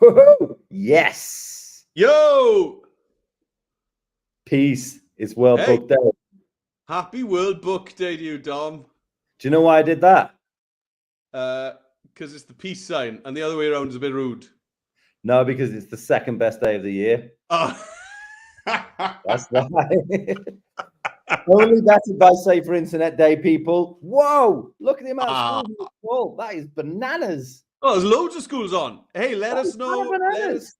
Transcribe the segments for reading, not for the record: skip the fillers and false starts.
Woohoo! Yes. Yo! Peace. It's World Hey. Book Day. Happy World Book Day to you, Dom. Do you know why I did that? Because it's the peace sign, and the other way around is a bit rude. No, because it's the second best day of the year. Oh. That's why. Only battered by Safer Internet Day, people. Whoa! Look at the amount of schools in the school. That is bananas. Oh, there's loads of schools on. Hey, let us know. Bananas.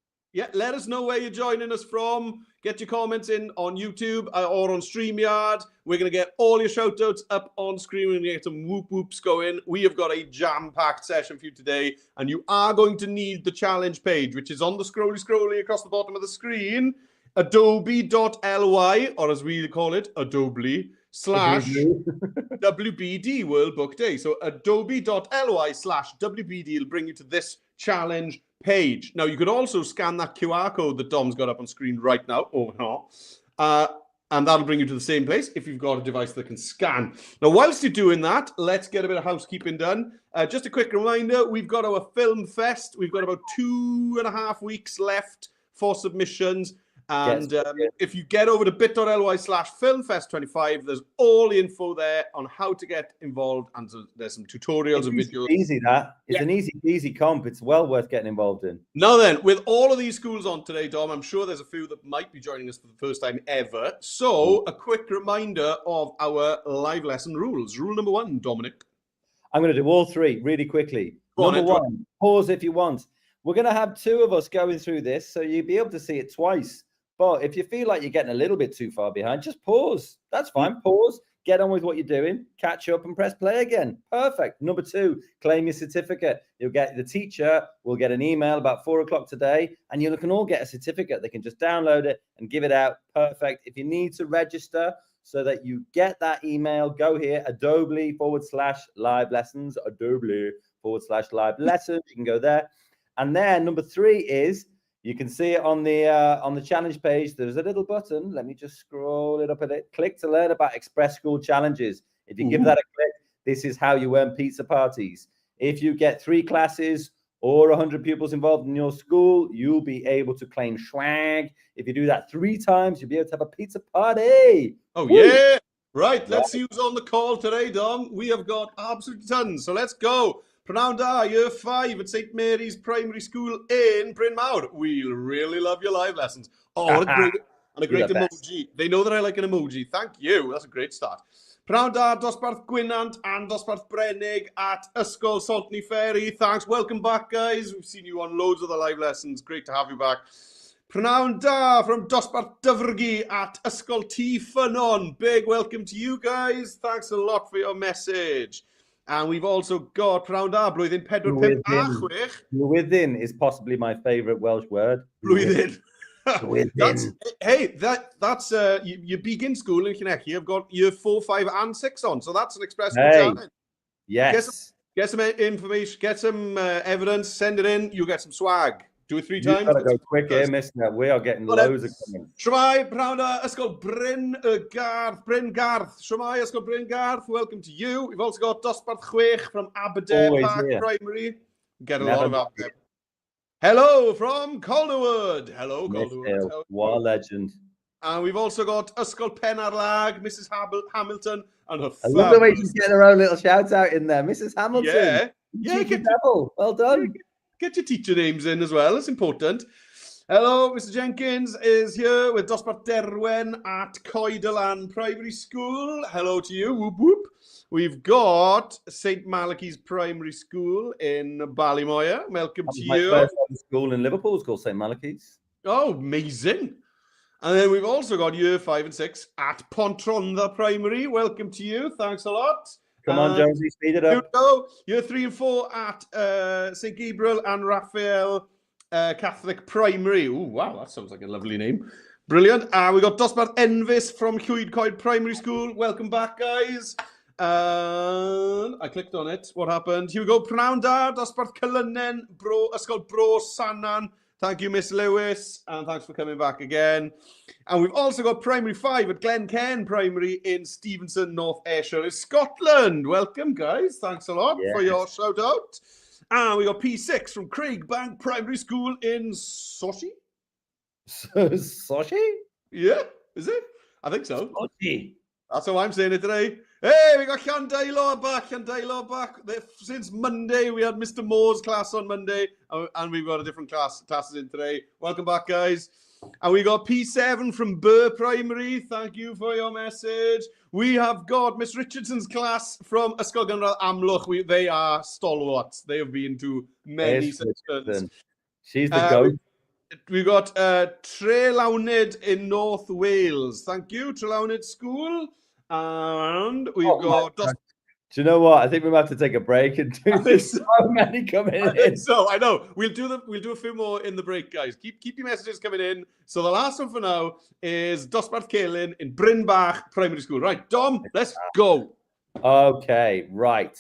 Let us know where you're joining us from. Get your comments in on YouTube or on StreamYard. We're going to get all your shout outs up on screen. We're going to get some whoop whoops going. We have got a jam-packed session for you today, and you are going to need the challenge page, which is on the scrolly across the bottom of the screen. Adobe.ly, or as we call it, Adobe / WBD World Book Day. So adobe.ly/WBD will bring you to this challenge page. Now, you could also scan that QR code that Dom's got up on screen right now, and that'll bring you to the same place if you've got a device that can scan. Now, whilst you're doing that, let's get a bit of housekeeping done. Just a quick reminder, we've got our film fest. We've got about 2.5 weeks left for submissions. And if you get over to bit.ly/filmfest25, there's all the info there on how to get involved, and so there's some tutorials and videos. Easy, that. It's an easy comp. It's well worth getting involved in. Now then, with all of these schools on today, Dom, I'm sure there's a few that might be joining us for the first time ever. So a quick reminder of our live lesson rules. Rule number 1, Dominic. I'm going to do all three really quickly. Number 1, pause if you want. We're going to have 2 of us going through this, so you'll be able to see it twice. But if you feel like you're getting a little bit too far behind, just pause. That's fine. Pause, get on with what you're doing, catch up and press play again. Perfect. Number 2, claim your certificate. You'll get, the teacher will get an email about 4 o'clock today, and you can all get a certificate. They can just download it and give it out. Perfect. If you need to register so that you get that email, go here, Adobe/live lessons, Adobe/live lessons. You can go there. And then number 3 is, you can see it on the challenge page. There's a little button. Let me just scroll it up a bit. Click to learn about Express School Challenges. If you give that a click, this is how you earn pizza parties. If you get 3 classes or 100 pupils involved in your school, you'll be able to claim swag. If you do that 3 times, you'll be able to have a pizza party. Oh, woo. Yeah. Right. Let's see who's on the call today, Dom. We have got absolutely tons. So let's go. Prynawn da, year 5 at St Mary's Primary School in Bryn Mawr. We'll really love your live lessons. Oh, what a great emoji. They know that I like an emoji. Thank you. That's a great start. Prynawn da, dosbarth Gwynant and dosbarth Brenig at Ysgol Saltney Ferry. Thanks. Welcome back, guys. We've seen you on loads of the live lessons. Great to have you back. Prynawn da from dosbarth Dyfrgi at Ysgol T Ffynnon. Big welcome to you guys. Thanks a lot for your message. And we've also got Prynawn da, blwyddyn 4, 5 a 6. Blwyddyn is possibly my favourite Welsh word. Blwyddyn. That's you begin school in Llanelli. You've got year 4, 5 and 6 on. So that's an Express School challenge. Yes. Get some information, get some evidence, send it in. You get some swag. Do it 3 times. You've got to go quick here, mister. We are getting loads of comments. Shwmai, Prynawn da, Ysgol Bryn Garth. Shwmai, Ysgol Bryn Garth. Welcome to you. We've also got dosbarth 6 from Adobe Park Primary. Get a lot of that there. Hello from Calderwood. Hello, Calderwood. What a legend. And we've also got Ysgol Penarlag, Mrs. Hamilton, and her I love the way she's getting her own little shout out in there. Mrs. Hamilton. Yeah. Well done. Get your teacher names in as well. It's important. Hello, Mr. Jenkins is here with dosbarth Derwen at Coedylan Primary School. Hello to you. Whoop, whoop. We've got St Malachy's Primary School in Ballymoyer. Welcome to you. My first school in Liverpool is called St Malachy's. Oh, amazing. And then we've also got year 5 and 6 at Pontrondda Primary. Welcome to you. Thanks a lot. Come on, Jonesy, speed it up. Year 3 and 4 at St Gabriel and Raphael Catholic Primary. Oh, wow, that sounds like a lovely name. Brilliant. We got dosbarth Envis from Llwyd Coed Primary School. Welcome back, guys. I clicked on it. What happened? Here we go. Prynawn da, dosbarth Cylynen, Ysgol Bro Sanan. Thank you, Miss Lewis, and thanks for coming back again. And we've also got Primary 5 at Glencairn Primary in Stevenson, North Ayrshire, Scotland. Welcome, guys. Thanks a lot for your shout-out. And we got P6 from Craig Bank Primary School in Sochi. Sochi? Yeah, is it? I think so. Sochi. That's how I'm saying it today. Hey, we got Llandailo back. Llandailo back. Since Monday, we had Mr. Moore's class on Monday, and we've got a different classes in today. Welcome back, guys. And we got P7 from Burr Primary. Thank you for your message. We have got Miss Richardson's class from Ysgol Gynradd Amlwch. They are stalwarts. They have been to many sessions. She's the goat. We've got Trelawnyd in North Wales. Thank you, Trelawnyd School. And we've got... Do you know what? I think we might have to take a break and do this. So many coming in. So I know we'll do a few more in the break, guys. Keep your messages coming in. So the last one for now is Dosbarth Caelan in Bryn Bach Primary School. Right, Dom, let's go. Okay, right.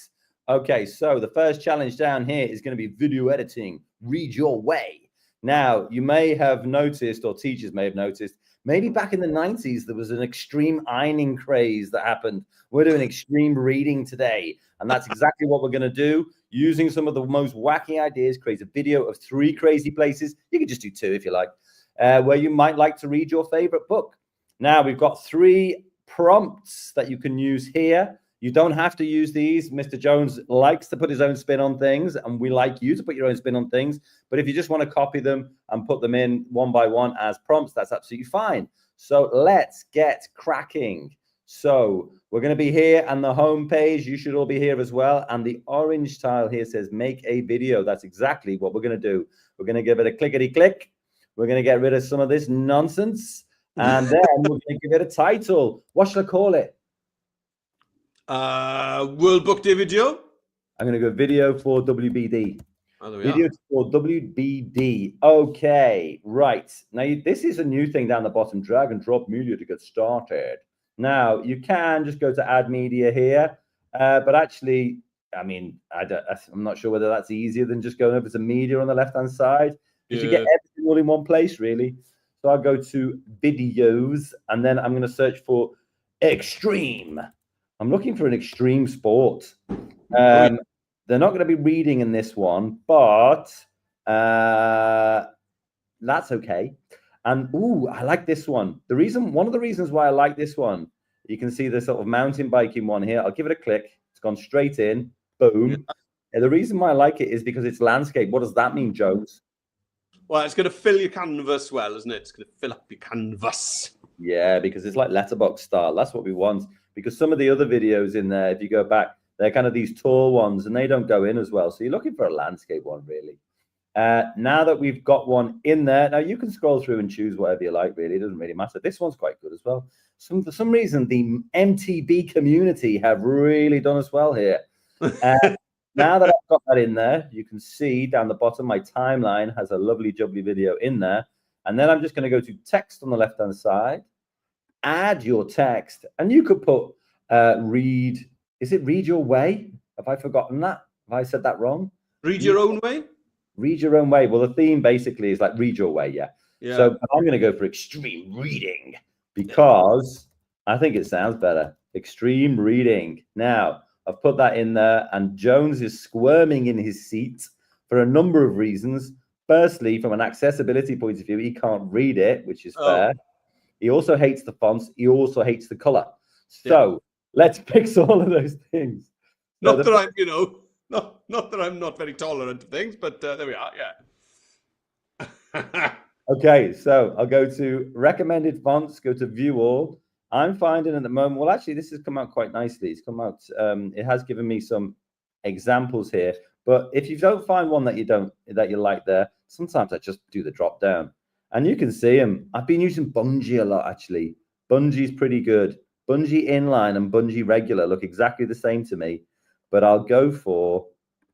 Okay, so the first challenge down here is going to be video editing. Read your way. Now, you may have noticed, or teachers may have noticed, maybe back in the 90s, there was an extreme ironing craze that happened. We're doing extreme reading today. And that's exactly what we're going to do. Using some of the most wacky ideas, create a video of 3 crazy places. You can just do 2 if you like, where you might like to read your favorite book. Now, we've got 3 prompts that you can use here. You don't have to use these. Mr. Jones likes to put his own spin on things, and we like you to put your own spin on things. But if you just want to copy them and put them in one by one as prompts, that's absolutely fine. So let's get cracking. So we're going to be here on the home page. You should all be here as well. And the orange tile here says make a video. That's exactly what we're going to do. We're going to give it a clickety-click. We're going to get rid of some of this nonsense. And then we're going to give it a title. What should I call it? World Book Day video. I'm going to go video for WBD. Oh, there we video are. For WBD. Okay, right. Now, this is a new thing down the bottom. Drag and drop media to get started. Now, you can just go to add media here. But actually, I mean, I'm not sure whether that's easier than just going over to media on the left-hand side. Because you get everything all in one place, really. So I'll go to videos, and then I'm going to search for extreme. I'm looking for an extreme sport. They're not going to be reading in this one, but that's okay. And I like this one. One of the reasons why I like this one, you can see the sort of mountain biking one here. I'll give it a click. It's gone straight in. Boom. Yeah. And the reason why I like it is because it's landscape. What does that mean, Jones? Well, it's going to fill your canvas well, isn't it? It's going to fill up your canvas. Yeah, because it's like letterbox style. That's what we want. Because some of the other videos in there, if you go back, they're kind of these tall ones and they don't go in as well. So you're looking for a landscape one, really. Now that we've got one in there, now you can scroll through and choose whatever you like, really. It doesn't really matter. This one's quite good as well. For some reason, the MTB community have really done us well here. Now that I've got that in there, you can see down the bottom, my timeline has a lovely jubbly video in there. And then I'm just going to go to text on the left-hand side. Add your text, and you could put read. Is it read your way? Have I forgotten that? Have I said that wrong? Read your own way. Read your own way. Well, the theme basically is like read your way. Yeah. So I'm going to go for extreme reading because I think it sounds better. Extreme reading. Now I've put that in there, and Jones is squirming in his seat for a number of reasons. Firstly, from an accessibility point of view, he can't read it, which is fair. He also hates the fonts. He also hates the color. So let's fix all of those things. Not that I'm not very tolerant of things, but there we are. Yeah. Okay, so I'll go to recommended fonts. Go to view all. I'm finding at the moment. Well, actually, this has come out quite nicely. It's come out. It has given me some examples here. But if you don't find one that you like there, sometimes I just do the drop down. And you can see them. I've been using Bungee a lot, actually. Bungee's pretty good. Bungee Inline and Bungee Regular look exactly the same to me. But I'll go for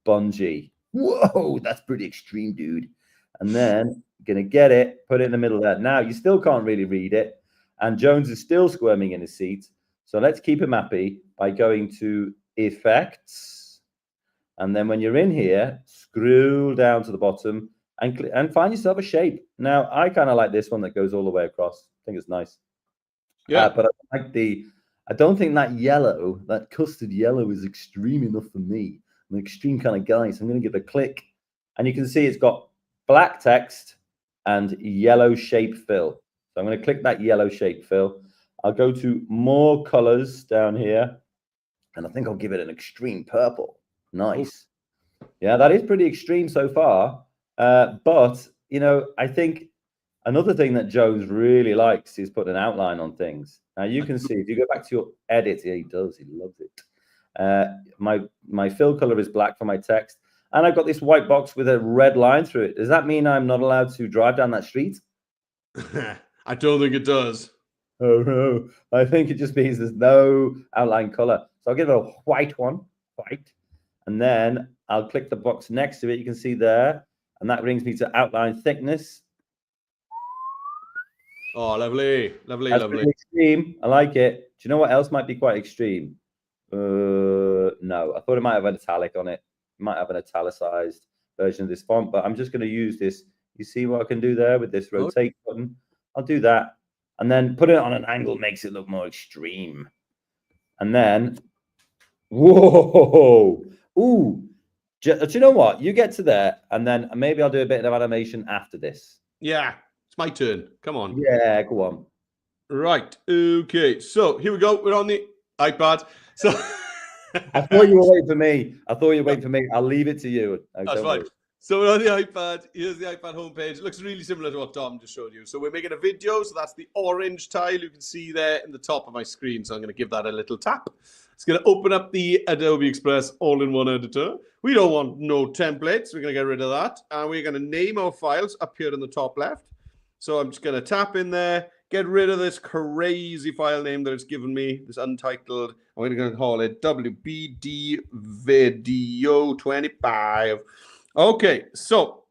Bungee. Whoa, that's pretty extreme, dude. And then going to get it, put it in the middle there. Now, you still can't really read it. And Jones is still squirming in his seat. So let's keep him happy by going to Effects. And then when you're in here, scroll down to the bottom and find yourself a shape. Now, I kind of like this one that goes all the way across. I think it's nice. Yeah. But I don't think that yellow, that custard yellow is extreme enough for me. I'm an extreme kind of guy, so I'm going to give it a click. And you can see it's got black text and yellow shape fill. So I'm going to click that yellow shape fill. I'll go to more colors down here. And I think I'll give it an extreme purple. Nice. Yeah, that is pretty extreme so far. But, you know, I think another thing that Jones really likes is putting an outline on things. Now, you can see, if you go back to your edit, yeah, he does. He loves it. My fill color is black for my text. And I've got this white box with a red line through it. Does that mean I'm not allowed to drive down that street? I don't think it does. Oh, no. I think it just means there's no outline color. So I'll give it a white one, white. And then I'll click the box next to it. You can see there. And that brings me to outline thickness. Oh, lovely, lovely, That's lovely. pretty extreme. I like it. Do you know what else might be quite extreme? No, I thought it might have an italic on it. It might have an italicized version of this font, but I'm just going to use this. You see what I can do there with this rotate button? I'll do that. And then put it on an angle makes it look more extreme. And then, whoa, ooh. Do you know what? You get to there, and then maybe I'll do a bit of animation after this. Yeah, it's my turn. Come on. Yeah, go on. Right. Okay. So here we go. We're on the iPad. So I thought you were waiting for me. I'll leave it to you. That's fine. So we're on the iPad. Here's the iPad homepage. It looks really similar to what Dom just showed you. So we're making a video. So that's the orange tile you can see there in the top of my screen. So I'm going to give that a little tap. It's going to open up the Adobe Express all-in-one editor. We don't want no templates. We're going to get rid of that. And we're going to name our files up here in the top left. So I'm just going to tap in there, get rid of this crazy file name that it's given me, this untitled. I'm going to call it WBD Video 25. Okay, so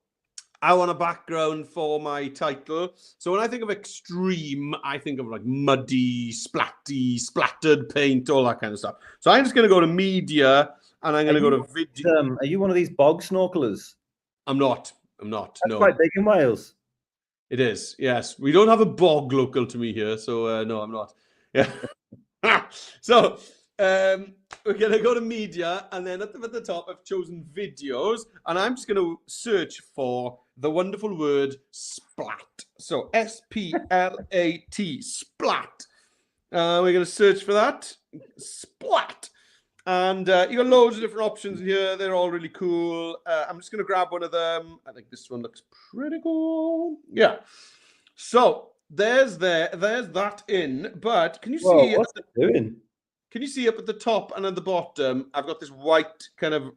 I want a background for my title. So when I think of extreme, I think of like muddy, splatty, splattered paint, all that kind of stuff. So I'm just going to go to media, and I'm going to go to video. Are you one of these bog snorkelers? I'm not. That's no. quite big in Wales. It is, yes. We don't have a bog local to me here, so no, I'm not. Yeah. So we're going to go to media, and then at the top, I've chosen videos, and I'm just going to search for the wonderful word splat. So S-P-L-A-T, splat. We're going to search for that. Splat. And you got loads of different options here. They're all really cool. I'm just going to grab one of them. I think this one looks pretty cool. Yeah. So there's that in. But can you see? What's it doing? Can you see up at the top and at the bottom? I've got this white kind of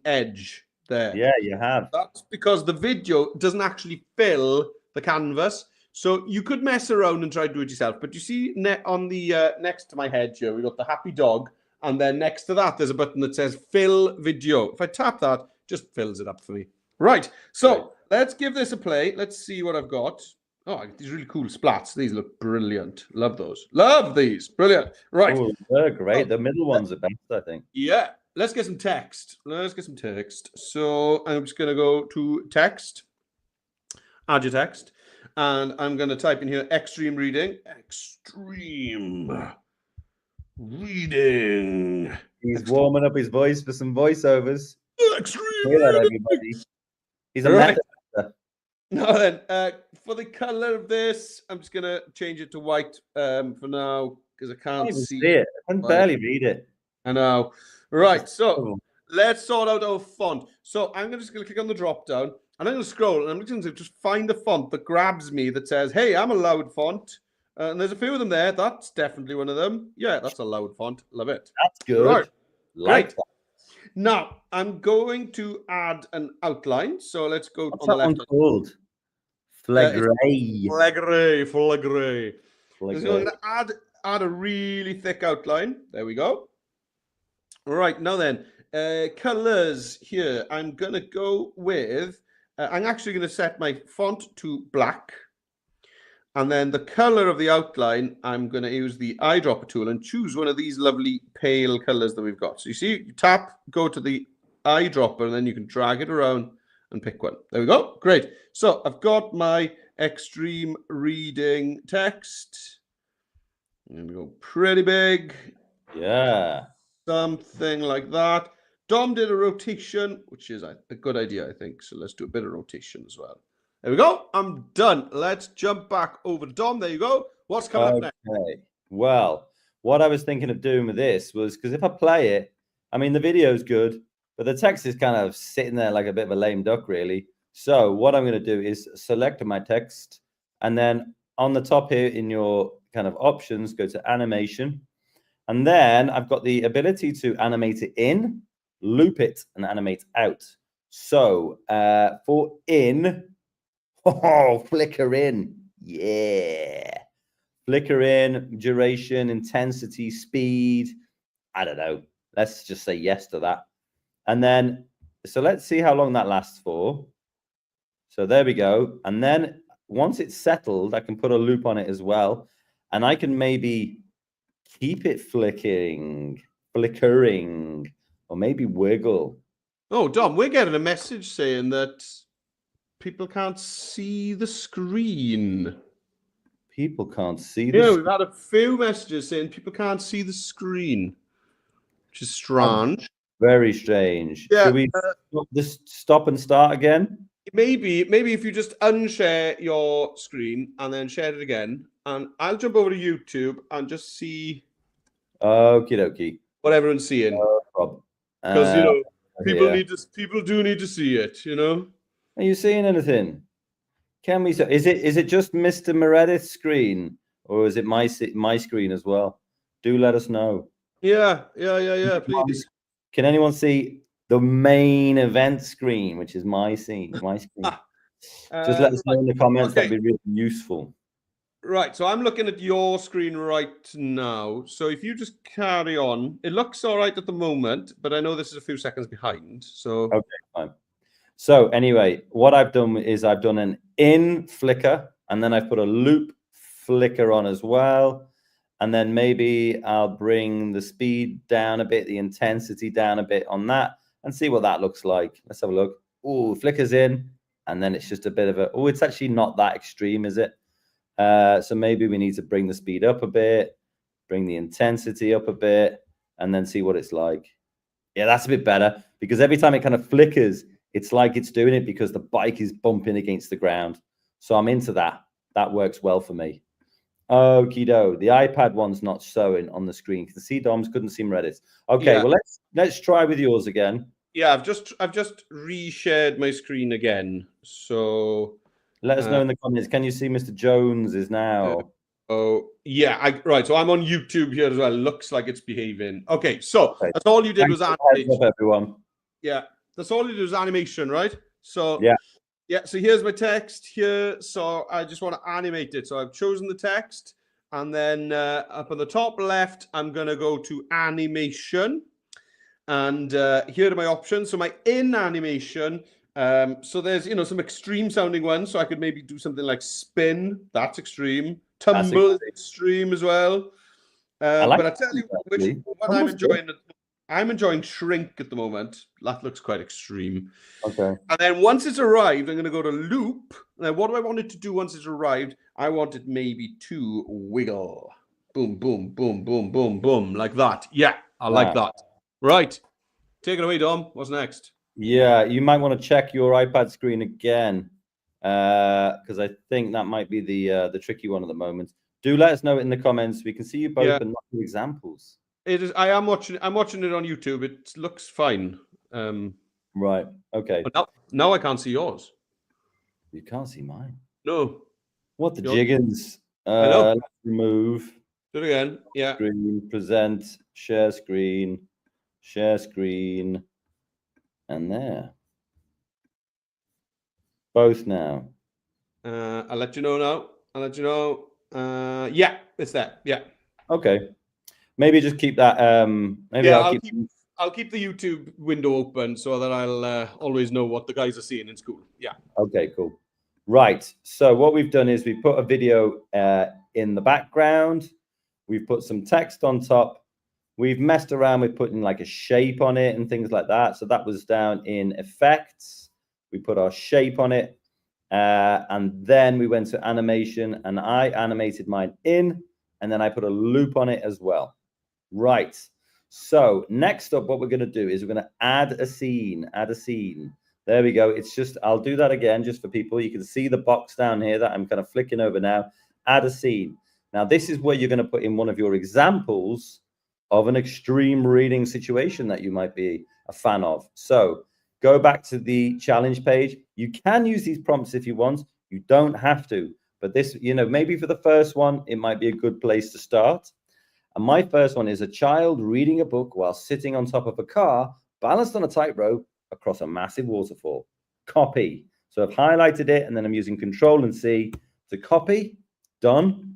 edge there. Yeah, you have. That's because the video doesn't actually fill the canvas. So you could mess around and try to do it yourself. But you see on the next to my head here, we got the happy dog. And then next to that, there's a button that says fill video. If I tap that, just fills it up for me. Right. So let's give this a play. Let's see what I've got. Oh, these really cool splats. These look brilliant. Love those. Love these. Brilliant. Right. Oh, they're great. The middle ones are best, I think. Yeah. Let's get some text. So I'm just going to go to text. Add your text. And I'm going to type in here extreme reading. Extreme reading. He's warming up his voice for some voiceovers. Extreme Hear that, everybody. He's a right. method. Now then, for the color of this, I'm just gonna change it to white for now because I can't see it. I can barely read it. I know. Right, so let's sort out our font. So I'm just gonna click on the drop down, and I'm gonna scroll, and I'm just gonna just find the font that grabs me that says, "Hey, I'm a loud font." And there's a few of them there. That's definitely one of them. Yeah, that's a loud font. Love it. That's good. Right. Like that. Now, I'm going to add an outline. So let's go What's on the left. What's called? Flagré. Flagré. So I'm going to add a really thick outline. There we go. All right. Now then, colors here. I'm going to go with, I'm actually going to set my font to black. And then the color of the outline, I'm going to use the eyedropper tool and choose one of these lovely pale colors that we've got. So you see, you tap, go to the eyedropper, and then you can drag it around and pick one. There we go. Great. So I've got my extreme reading text. I'm going to go pretty big. Yeah. Something like that. Dom did a rotation, which is a good idea, I think. So let's do a bit of rotation as well. There we go. I'm done. Let's jump back over to Dom. There you go. What's coming up next? Okay. Well, what I was thinking of doing with this was, because if I play it, I mean, the video is good, but the text is kind of sitting there like a bit of a lame duck, really. So what I'm going to do is select my text, and then on the top here in your kind of options, go to animation. And then I've got the ability to animate it in, loop it, and animate out. So for in, flicker in. Yeah. Flicker in, duration, intensity, speed. I don't know. Let's just say yes to that. And then, so let's see how long that lasts for. So there we go. And then once it's settled, I can put a loop on it as well. And I can maybe keep it flickering, or maybe wiggle. Oh, Dom, we're getting a message saying that people can't see the screen. People can't see the Yeah, we've had a few messages saying people can't see the screen, which is strange. Very strange. Yeah, Should we just stop and start again? Maybe if you just unshare your screen and then share it again, and I'll jump over to YouTube and just see Okie dokie. what everyone's seeing. No problem. Because people here. people do need to see it, Are you seeing anything? Can we? Is it just Mr. Meredith's screen, or is it my screen as well? Do let us know. Yeah. Please. Can anyone see the main event screen, which is my screen? Just let us know in the comments. Okay. That'd be really useful. Right. So I'm looking at your screen right now. So if you just carry on, it looks all right at the moment, but I know this is a few seconds behind. So okay, fine. So anyway, what I've done is I've done an in flicker, and then I've put a loop flicker on as well. And then maybe I'll bring the speed down a bit, the intensity down a bit on that, and see what that looks like. Let's have a look. Oh, flickers in, and then it's just a bit of a, it's actually not that extreme, is it? So maybe we need to bring the speed up a bit, bring the intensity up a bit, and then see what it's like. Yeah, that's a bit better, because every time it kind of flickers, it's like it's doing it because the bike is bumping against the ground. So I'm into that. That works well for me. Okie doke. The iPad one's not showing on the screen. You can see Dom's, couldn't see Reddit's. Okay, yeah. Well let's try with yours again. Yeah, I've just reshared my screen again. So let us know in the comments. Can you see Mr. Jones is now? Oh yeah, right. So I'm on YouTube here as well. Looks like it's behaving. Okay, so that's all you did was animation. Everyone. Yeah, that's all you did was animation, right? So yeah. So here's my text here. So I just want to animate it. So I've chosen the text, and then up on the top left, I'm gonna go to animation, and here are my options. So my in animation. So there's some extreme sounding ones. So I could maybe do something like spin. That's extreme. Tumble is extreme as well. But I tell you what I'm enjoying. I'm enjoying shrink at the moment. That looks quite extreme. Okay. And then once it's arrived, I'm going to go to loop. Now, what do I want it to do once it's arrived? I want it maybe to wiggle. Boom, boom, boom, boom, boom, boom, like that. Yeah, I like that. Right. Take it away, Dom. What's next? Yeah, you might want to check your iPad screen again, because I think that might be the tricky one at the moment. Do let us know in the comments. We can see you both and not the examples. It is. I'm watching it on YouTube. It looks fine. Right. Okay. But now I can't see yours. You can't see mine. No. What the jiggins? Let's remove. Do it again. Yeah. Screen, present, share screen, and there. Both now. I'll let you know now. I'll let you know. Yeah, it's there. Yeah. Okay. Maybe just keep that. Maybe I'll keep the YouTube window open so that I'll always know what the guys are seeing in school. Yeah. Okay, cool. Right. So what we've done is we put a video in the background. We've put some text on top. We've messed around with putting like a shape on it and things like that. So that was down in effects. We put our shape on it. And then we went to animation, and I animated mine in, and then I put a loop on it as well. Right. So next up, what we're going to do is we're going to add a scene. There we go. It's just, I'll do that again just for people. You can see the box down here that I'm kind of flicking over now. Add a scene. Now, this is where you're going to put in one of your examples of an extreme reading situation that you might be a fan of. So go back to the challenge page. You can use these prompts if you want. You don't have to. But this, maybe for the first one, it might be a good place to start. And my first one is a child reading a book while sitting on top of a car, balanced on a tightrope across a massive waterfall. Copy. So I've highlighted it, and then I'm using Control and C to copy. Done.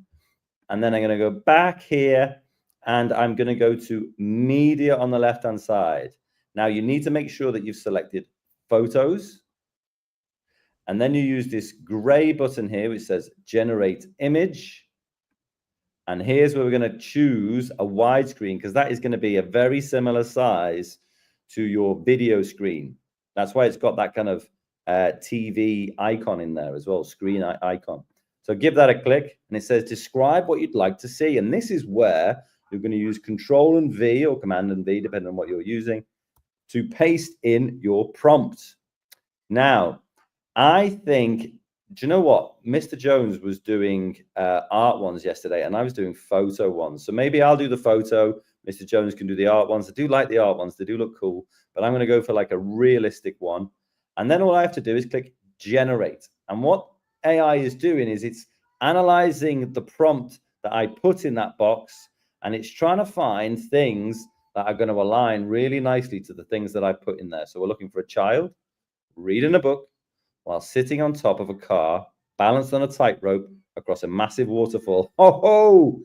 And then I'm going to go back here, and I'm going to go to media on the left-hand side. Now, you need to make sure that you've selected photos. And then you use this gray button here, which says generate image. And here's where we're going to choose a widescreen, because that is going to be a very similar size to your video screen. That's why it's got that kind of TV icon in there as well, screen icon. So give that a click, and it says describe what you'd like to see. And this is where you're going to use Control and V or Command and V, depending on what you're using, to paste in your prompt. Now, I think, do you know what? Mr. Jones was doing art ones yesterday, and I was doing photo ones. So maybe I'll do the photo. Mr. Jones can do the art ones. I do like the art ones. They do look cool, but I'm going to go for like a realistic one. And then all I have to do is click generate. And what AI is doing is it's analyzing the prompt that I put in that box, and it's trying to find things that are going to align really nicely to the things that I put in there. So we're looking for a child reading a book while sitting on top of a car, balanced on a tightrope across a massive waterfall. Oh,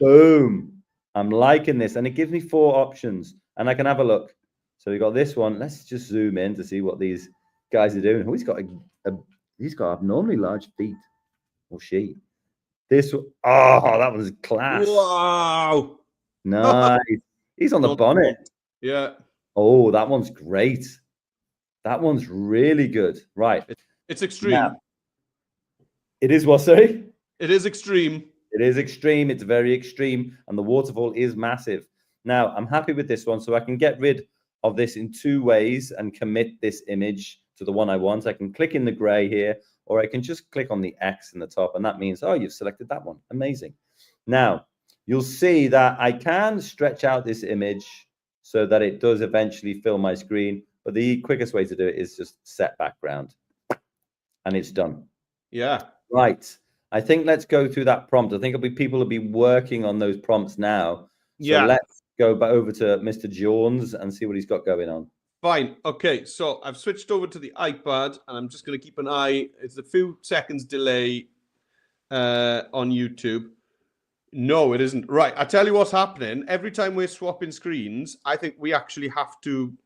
boom. I'm liking this. And it gives me 4 options, and I can have a look. So we got this one. Let's just zoom in to see what these guys are doing. Oh, he's got abnormally large feet. Or she. This, that was class. Wow. Nice. He's on the bonnet. Yeah. Oh, that one's great. That one's really good. Right. It's extreme. Now, it is what, sorry? It is extreme. It is extreme. It's very extreme. And the waterfall is massive. Now, I'm happy with this one. So I can get rid of this in 2 ways and commit this image to the one I want. I can click in the gray here, or I can just click on the X in the top. And that means, oh, you've selected that one. Amazing. Now, you'll see that I can stretch out this image so that it does eventually fill my screen. But the quickest way to do it is just set background. And it's done. Yeah. Right. I think let's go through that prompt. I think people will be working on those prompts now. So let's go back over to Mr. Jones and see what he's got going on. Fine. Okay. So I've switched over to the iPad, and I'm just going to keep an eye. It's a few seconds delay on YouTube. No, it isn't. Right. I tell you what's happening. Every time we're swapping screens, I think we actually have to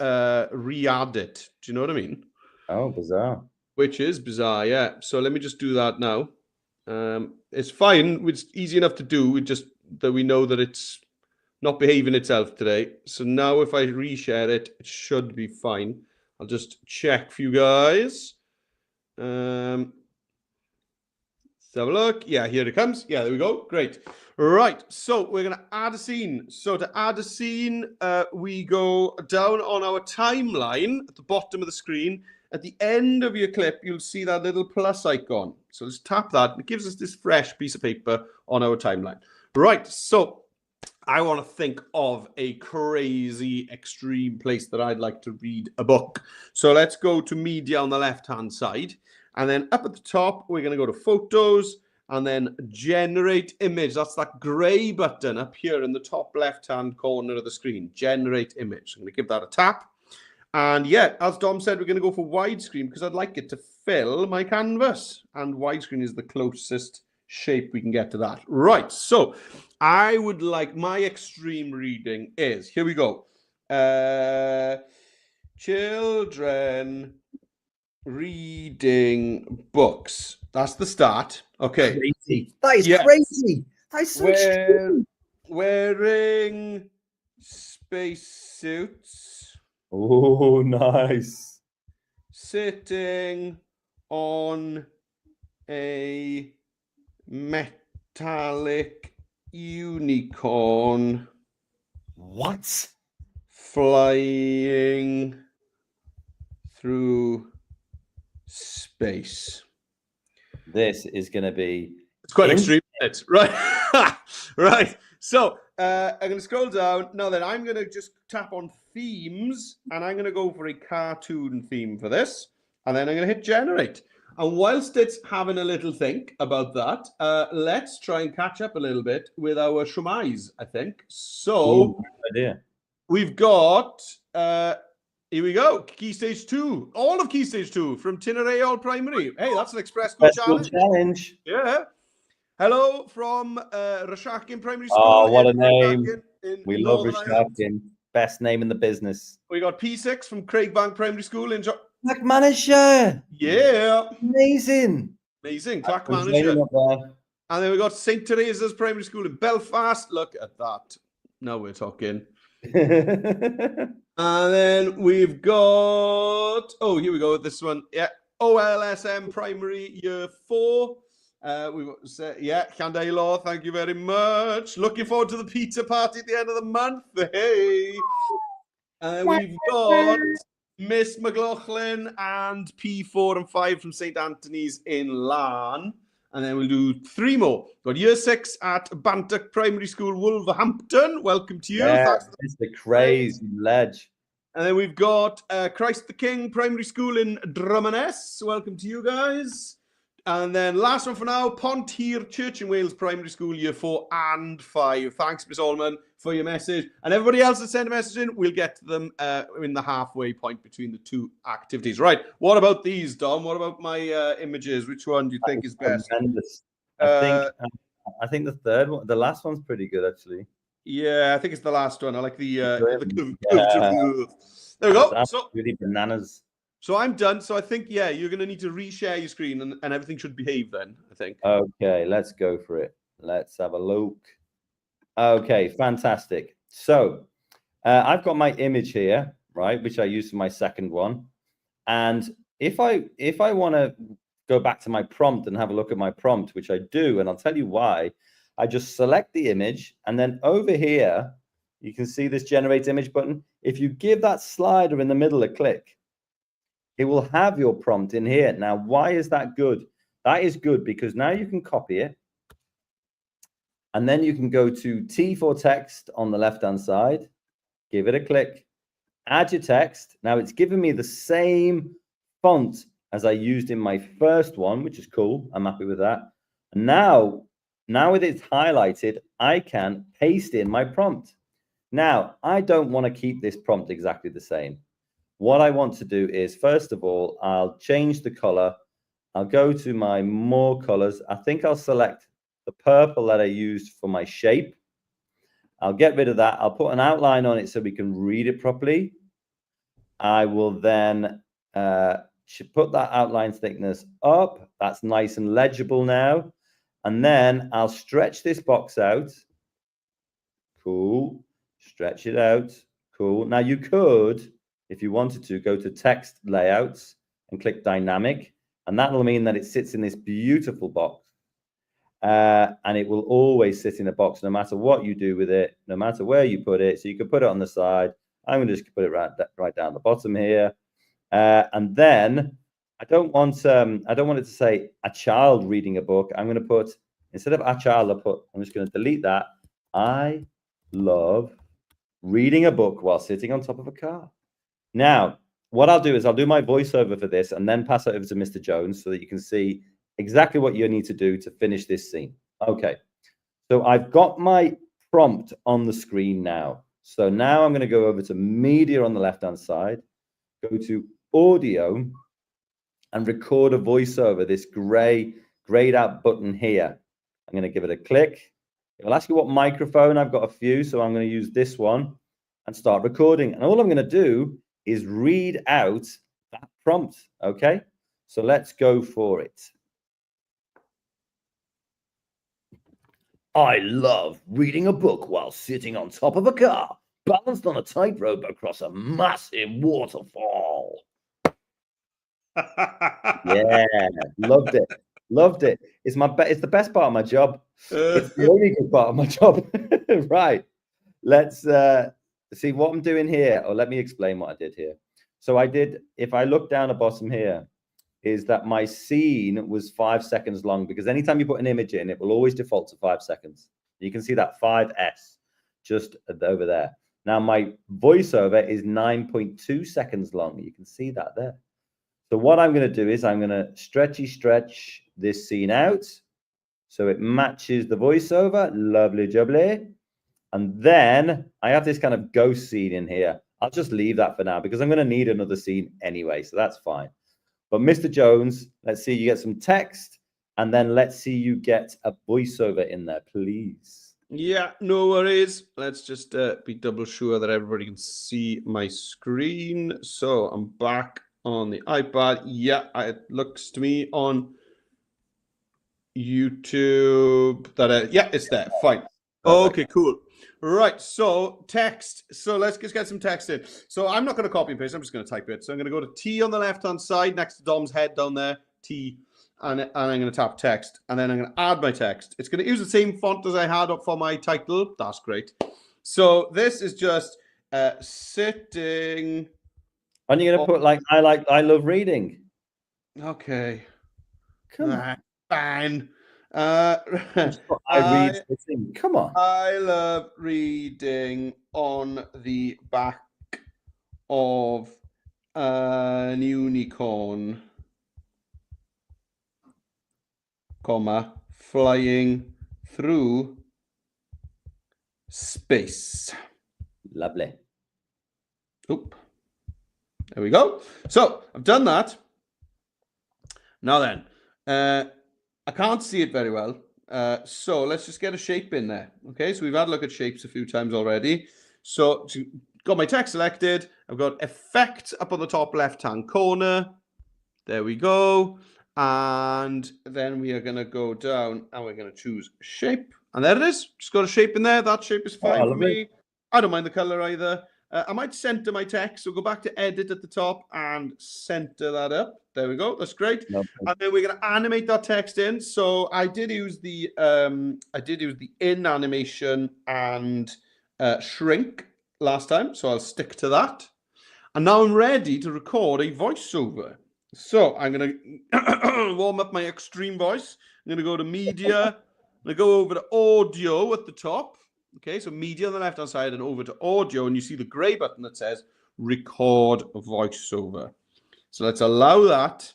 re-add it. Do you know what I mean? Oh, bizarre. Which is bizarre, yeah. So let me just do that now. It's fine. It's easy enough to do. It just that we know that it's not behaving itself today. So now if I reshare it, it should be fine. I'll just check for you guys. Let's have a look. Yeah, here it comes. Yeah, there we go. Great. Right. So we're going to add a scene. So to add a scene, we go down on our timeline at the bottom of the screen. At the end of your clip, you'll see that little plus icon. So let's tap that. It gives us this fresh piece of paper on our timeline. Right. So I want to think of a crazy, extreme place that I'd like to read a book. So let's go to media on the left-hand side. And then up at the top, we're going to go to photos and then generate image. That's that gray button up here in the top left-hand corner of the screen. Generate image. I'm going to give that a tap. And yeah, as Dom said, we're going to go for widescreen because I'd like it to fill my canvas. And widescreen is the closest shape we can get to that. Right, so I would like my extreme reading is, here we go. Children reading books. That's the start. Okay. Crazy. That is crazy. That is so extreme. Wearing spacesuits. Oh, nice. Sitting on a metallic unicorn. What? Flying through space. This is going to be... It's quite extreme, isn't it? Right. Right. So I'm going to scroll down. Now then, I'm going to just tap on themes, and I'm going to go for a cartoon theme for this. And then I'm going to hit generate. And whilst it's having a little think about that, let's try and catch up a little bit with our Shumais, I think. So idea. We've got, here we go, Key Stage 2. All of Key Stage 2 from Tinneray Primary. Hey, that's an Express School challenge. Yeah. Hello from Rashakin Primary School. Oh, what a name. We love Rashakin. Best name in the business. We got P6 from Craigbank Primary School in... Clackmannanshire. Yeah. Amazing. Amazing. Clackmannanshire. And then we got St. Teresa's Primary School in Belfast. Look at that. Now we're talking. And then we've got... Oh, here we go. This one. Yeah. OLSM Primary Year 4. We've got, yeah, Llandeilo, thank you very much. Looking forward to the pizza party at the end of the month. Hey. And we've got Miss McLaughlin and P4 and 5 from St. Anthony's in Larne. And then we'll do 3 more. Got Year 6 at Bantock Primary School, Wolverhampton. Welcome to you. Yeah, Mr. Crazy Ledge. And then we've got Christ the King Primary School in Drummoness. Welcome to you guys. And then last one for now, Pontyr Church in Wales Primary School, Year 4 and 5. Thanks, Miss Allman, for your message. And everybody else that sent a message in, we'll get to them in the halfway point between the 2 activities. Right, what about these, Dom? What about my images? Which one do you think is best? Tremendous. I think the third one, the last one's pretty good, actually. Yeah, I think it's the last one. I like the There we go. That's really bananas. So I'm done. So I think, yeah, you're going to need to reshare your screen and everything should behave then, I think. Okay, let's go for it. Let's have a look. Okay, fantastic. So I've got my image here, right, which I use for my second one. And if I want to go back to my prompt and have a look at my prompt, which I do, and I'll tell you why, I just select the image, and then over here, you can see this generate image button. If you give that slider in the middle a click, it will have your prompt in here. Now, why is that good? That is good because now you can copy it. And then you can go to T for text on the left-hand side, give it a click, add your text. Now it's given me the same font as I used in my first one, which is cool. I'm happy with that. And now with it highlighted, I can paste in my prompt. Now, I don't want to keep this prompt exactly the same. What I want to do is, first of all, I'll change the color. I'll go to my more colors. I think I'll select the purple that I used for my shape. I'll get rid of that. I'll put an outline on it so we can read it properly. I will then put that outline thickness up. That's nice and legible now. And then I'll stretch this box out. Cool. Stretch it out. Cool. Now you could, if you wanted to, go to text layouts and click dynamic. And that will mean that it sits in this beautiful box. And it will always sit in a box no matter what you do with it, no matter where you put it. So you can put it on the side. I'm going to just put it right down the bottom here. And then I don't want it to say a child reading a book. I'm going to put, instead of a child, I'm just going to delete that. I love reading a book while sitting on top of a car. Now, what I'll do is I'll do my voiceover for this and then pass it over to Mr. Jones so that you can see exactly what you need to do to finish this scene. Okay, so I've got my prompt on the screen now. So now I'm going to go over to media on the left-hand side, go to audio and record a voiceover, this grayed out button here. I'm going to give it a click. It'll ask you what microphone. I've got a few, so I'm going to use this one and start recording. And all I'm going to do is read out that prompt, okay? So let's go for it. I love reading a book while sitting on top of a car, balanced on a tightrope across a massive waterfall. Yeah, loved it. Loved it. It's the best part of my job. It's the only good part of my job. Right. let's see what I'm doing here. Or let me explain what I did here. So I did, if I look down the bottom here, is that my scene was 5 seconds long, because anytime you put an image in, it will always default to 5 seconds. You can see that 5S just over there. Now my voiceover is 9.2 seconds long. You can see that there. So what I'm going to do is I'm going to stretch this scene out so it matches the voiceover. Lovely jubbly. And then I have this kind of ghost scene in here. I'll just leave that for now because I'm going to need another scene anyway, so that's fine. But Mr. Jones, let's see you get some text, and then let's see you get a voiceover in there, please. Yeah, no worries. Let's just be double sure that everybody can see my screen. So I'm back on the iPad. Yeah, it looks to me on YouTube that yeah, it's there. Fine. Okay, cool. Right, so text. So let's just get some text in. So I'm not going to copy and paste. I'm just going to type it. So I'm going to go to T on the left-hand side next to Dom's head down there, T, and I'm going to tap text. And then I'm going to add my text. It's going to use the same font as I had up for my title. That's great. So this is just sitting. And you're going to put like, I love reading. Okay. Come on. Fine. I read sitting. Come on. I love reading on the back of an unicorn, comma, flying through space. Lovely. Oop. There we go. So I've done that. Now then, I can't see it very well. So let's just get a shape in there. Okay, so we've had a look at shapes a few times already. So got my text selected. I've got effect up on the top left-hand corner. There we go. And then we are going to go down and we're going to choose shape. And there it is. Just got a shape in there. That shape is fine for me. I don't mind the color either. I might center my text. So go back to edit at the top and center that up. There we go. That's great. And then we're going to animate that text in. So I did use the in animation and shrink last time. So I'll stick to that. And now I'm ready to record a voiceover. So I'm going to warm up my extreme voice. I'm going to go to media. I'm going to go over to audio at the top. Okay, so media on the left-hand side and over to audio. And you see the gray button that says record voiceover. So let's allow that.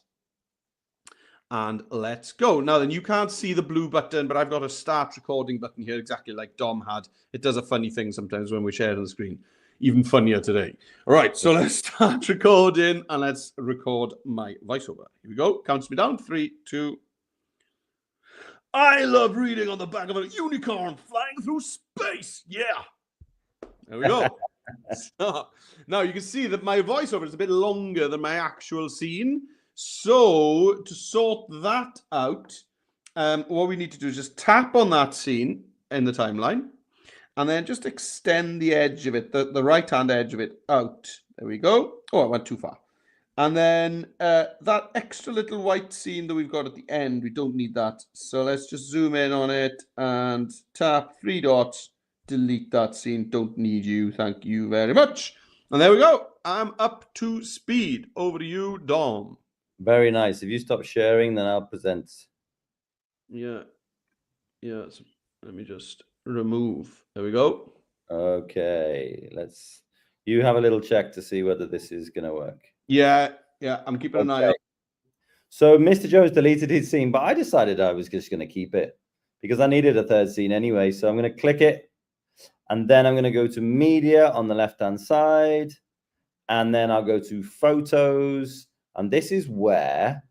And let's go. Now then, you can't see the blue button, but I've got a start recording button here, exactly like Dom had. It does a funny thing sometimes when we share it on the screen. Even funnier today. All right, so let's start recording and let's record my voiceover. Here we go. Counts me down. 3, 2. I love reading on the back of a unicorn flying through space. Yeah. There we go. So, now you can see that my voiceover is a bit longer than my actual scene. So to sort that out, what we need to do is just tap on that scene in the timeline and then just extend the edge of it, the right-hand edge of it out. There we go. Oh, I went too far. And then that extra little white scene that we've got at the end, we don't need that. So let's just zoom in on it and tap 3 dots, delete that scene. Don't need you. Thank you very much. And there we go. I'm up to speed. Over to you, Dom. Very nice. If you stop sharing, then I'll present. Yeah. Yeah. So let me just remove. There we go. Okay. You have a little check to see whether this is going to work. Yeah, I'm keeping an eye out. So Mr. Jones deleted his scene, but I decided I was just going to keep it because I needed a third scene anyway. So I'm going to click it, and then I'm going to go to media on the left-hand side, and then I'll go to photos, and this is where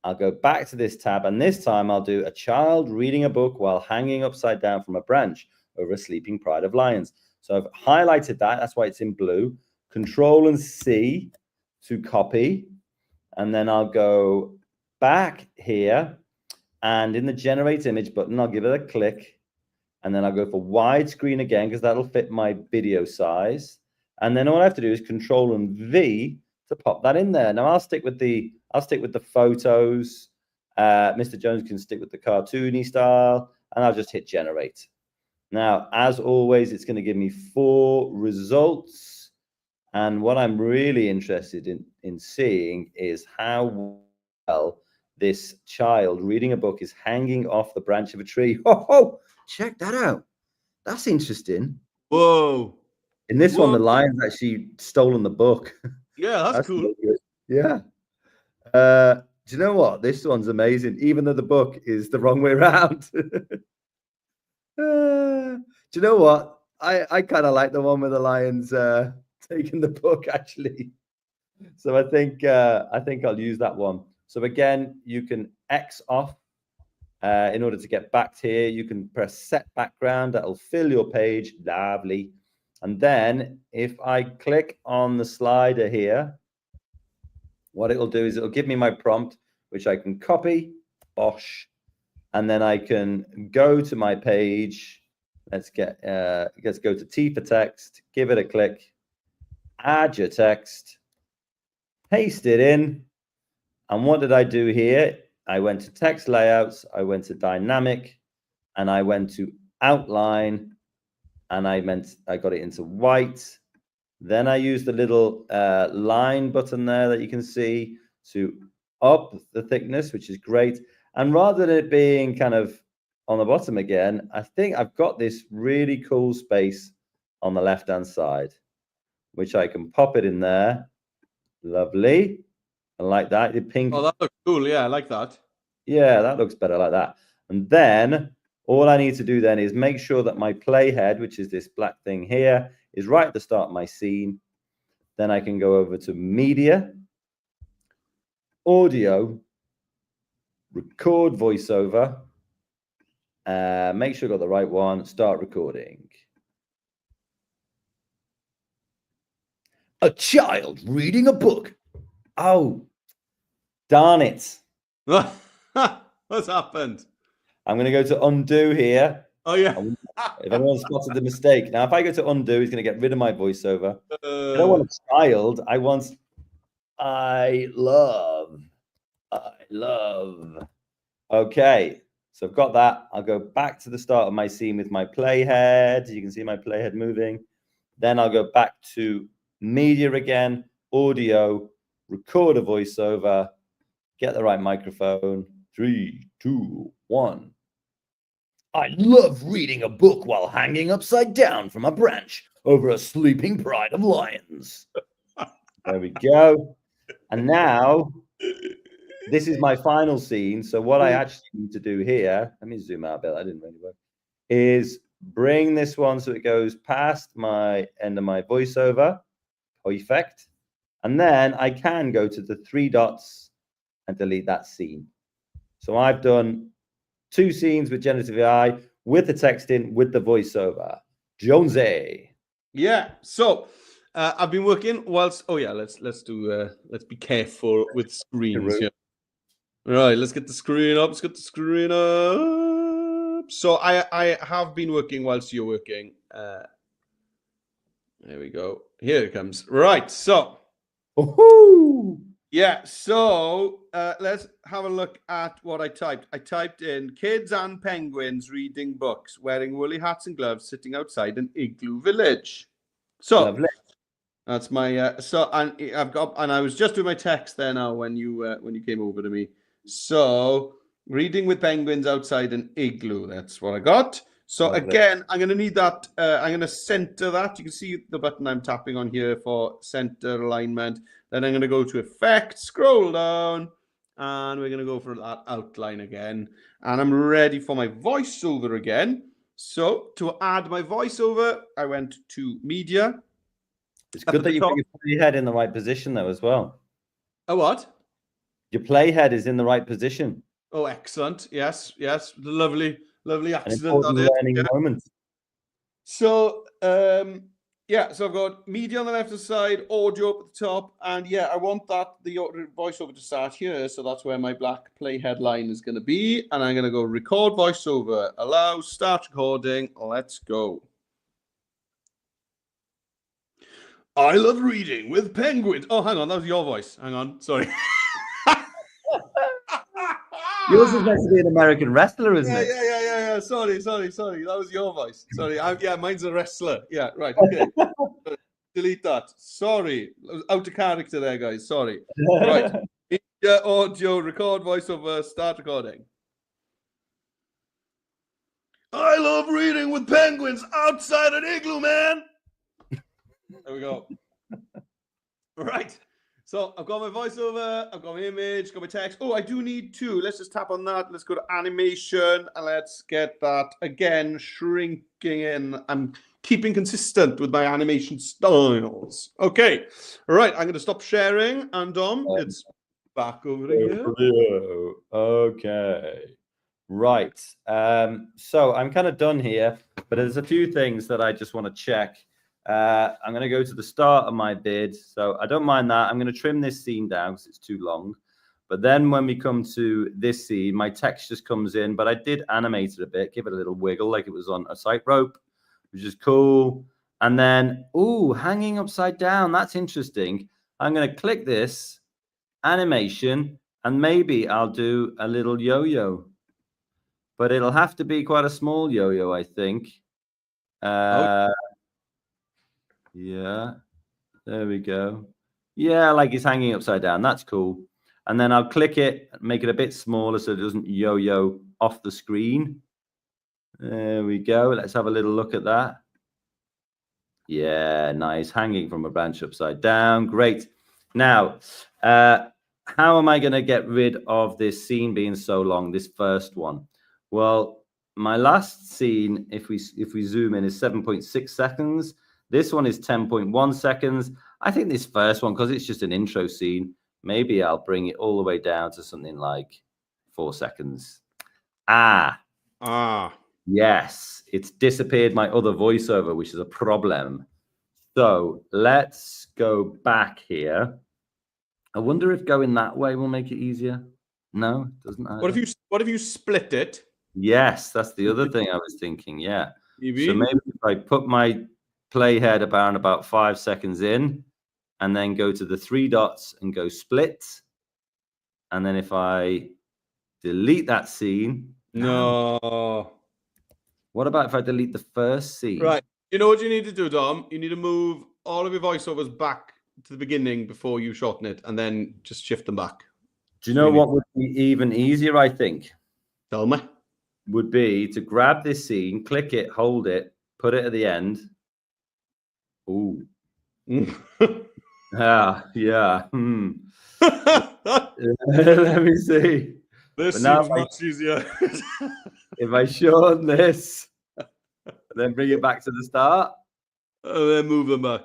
I'll go back to this tab, and this time I'll do a child reading a book while hanging upside down from a branch over a sleeping pride of lions. So I've highlighted that. That's why it's in blue. Control and C to copy, and then I'll go back here, and in the generate image button, I'll give it a click, and then I'll go for widescreen again because that'll fit my video size. And then all I have to do is Control and V to pop that in there. Now I'll stick with the photos. Mr. Jones can stick with the cartoony style, and I'll just hit generate. Now, as always, it's going to give me 4 results. And what I'm really interested in seeing is how well this child reading a book is hanging off the branch of a tree. Oh, check that out. That's interesting. Whoa. In this one, the lion's actually stolen the book. Yeah, that's cool. Really good. Yeah. Do you know what? This one's amazing, even though the book is the wrong way around. Do you know what? I kind of like the one with the lions taking the book, actually. So I think I'll use that one. So again, you can X off in order to get back to here. You can press set background. That'll fill your page. Lovely. And then if I click on the slider here, what it'll do is it'll give me my prompt, which I can copy, bosh, and then I can go to my page. Let's go to T for text, give it a click, add your text, paste it in. And what did I do here? I went to text layouts, I went to dynamic, and I went to outline, and I got it into white. Then I used the little line button there that you can see to up the thickness, which is great. And rather than it being kind of on the bottom again, I think I've got this really cool space on the left-hand side, which I can pop it in there. Lovely. I like that. The pink. Oh, that looks cool. Yeah, I like that. Yeah, that looks better like that. And then all I need to do then is make sure that my playhead, which is this black thing here, is right at the start of my scene. Then I can go over to media, audio, record voiceover, make sure I got the right one, start recording. A child reading a book. Oh, darn it. What's happened? I'm going to go to undo here. Oh, yeah. If anyone spotted the mistake. Now, if I go to undo, he's going to get rid of my voiceover. I don't want a child. I want I love. Okay. So I've got that. I'll go back to the start of my scene with my playhead. You can see my playhead moving. Then I'll go back to media again, audio, record a voiceover, get the right microphone. 3, 2, 1. I love reading a book while hanging upside down from a branch over a sleeping pride of lions. There we go. And now, this is my final scene. So what I actually need to do here, let me zoom out a bit, that didn't really work, is bring this one so it goes past my end of my voiceover. Perfect. And then I can go to the 3 dots and delete that scene. So I've done 2 scenes with generative AI, with the text in, with the voiceover. Jonesy. Yeah. So I've been working whilst. Oh yeah. Let's be careful with screens here. Right. Let's get the screen up. So I have been working whilst you're working. There we go. Here it comes. Right. So. Woohoo! Yeah, so let's have a look at what I typed. I typed in kids and penguins reading books, wearing woolly hats and gloves, sitting outside an igloo village. So lovely. That's my and I was just doing my text there now when you came over to me. So reading with penguins outside an igloo. That's what I got. So lovely. Again, I'm going to need that. I'm going to center that. You can see the button I'm tapping on here for center alignment. Then I'm going to go to effect, scroll down, and we're going to go for that outline again. And I'm ready for my voiceover again. So to add my voiceover, I went to media. It's good that you put your playhead in the right position though as well. A what? Your playhead is in the right position. Oh, excellent. Yes. Lovely accident. An important learning moment. So yeah, so I've got media on the left side, audio up at the top, and yeah, I want the voiceover to start here, so that's where my black playhead line is going to be, and I'm going to go record voiceover, allow, start recording, let's go. I love reading with penguins. Oh, hang on, that was your voice. Hang on, sorry. Yours is meant to be an American wrestler, isn't it? Yeah. yeah. Sorry. That was your voice. Sorry. Yeah, mine's a wrestler. Yeah, right. Okay. Delete that. Sorry. Out of character there, guys. Sorry. Right. Media, audio, record voiceover, start recording. I love reading with penguins outside an igloo, man. There we go. Right. So I've got my voiceover, I've got my image, got my text. Oh, I do need two. Let's just tap on that. Let's go to animation and let's get that again, shrinking in. I'm keeping consistent with my animation styles. Okay. All right. I'm going to stop sharing. And it's back over here. Okay. Right. So I'm kind of done here, but there's a few things that I just want to check. I'm going to go to the start of my bid. So I don't mind that. I'm going to trim this scene down because it's too long. But then when we come to this scene, my text just comes in, but I did animate it a bit, give it a little wiggle like it was on a sight rope, which is cool. And then, ooh, hanging upside down. That's interesting. I'm going to click this animation and maybe I'll do a little yo-yo. But it'll have to be quite a small yo-yo, I think. Yeah, there we go. Yeah, like it's hanging upside down. That's cool. And then I'll click it, make it a bit smaller so it doesn't yo-yo off the screen. There we go. Let's have a little look at that. Yeah, nice. Hanging from a branch upside down. Great. Now, how am I going to get rid of this scene being so long, this first one? Well, my last scene, if we zoom in, is 7.6 seconds. This one is 10.1 seconds. I think this first one, because it's just an intro scene, maybe I'll bring it all the way down to something like 4 seconds. Yes, it's disappeared my other voiceover, which is a problem. So let's go back here. I wonder if going that way will make it easier. No, it doesn't. What if you split it? Yes, that's the other thing I was thinking. Yeah. Maybe. So maybe if I put my playhead about 5 seconds in, and then go to the 3 dots and go split, and then if I delete that scene. No. What about if I delete the first scene? Right. You know what you need to do, Dom? You need to move all of your voiceovers back to the beginning before you shorten it, and then just shift them back. Do you know what would be even easier, I think? Tell me. Would be to grab this scene, click it, hold it, put it at the end. Ooh. Yeah. Let me see. This seems much easier. If I shorten this, then bring it back to the start. And then move them back.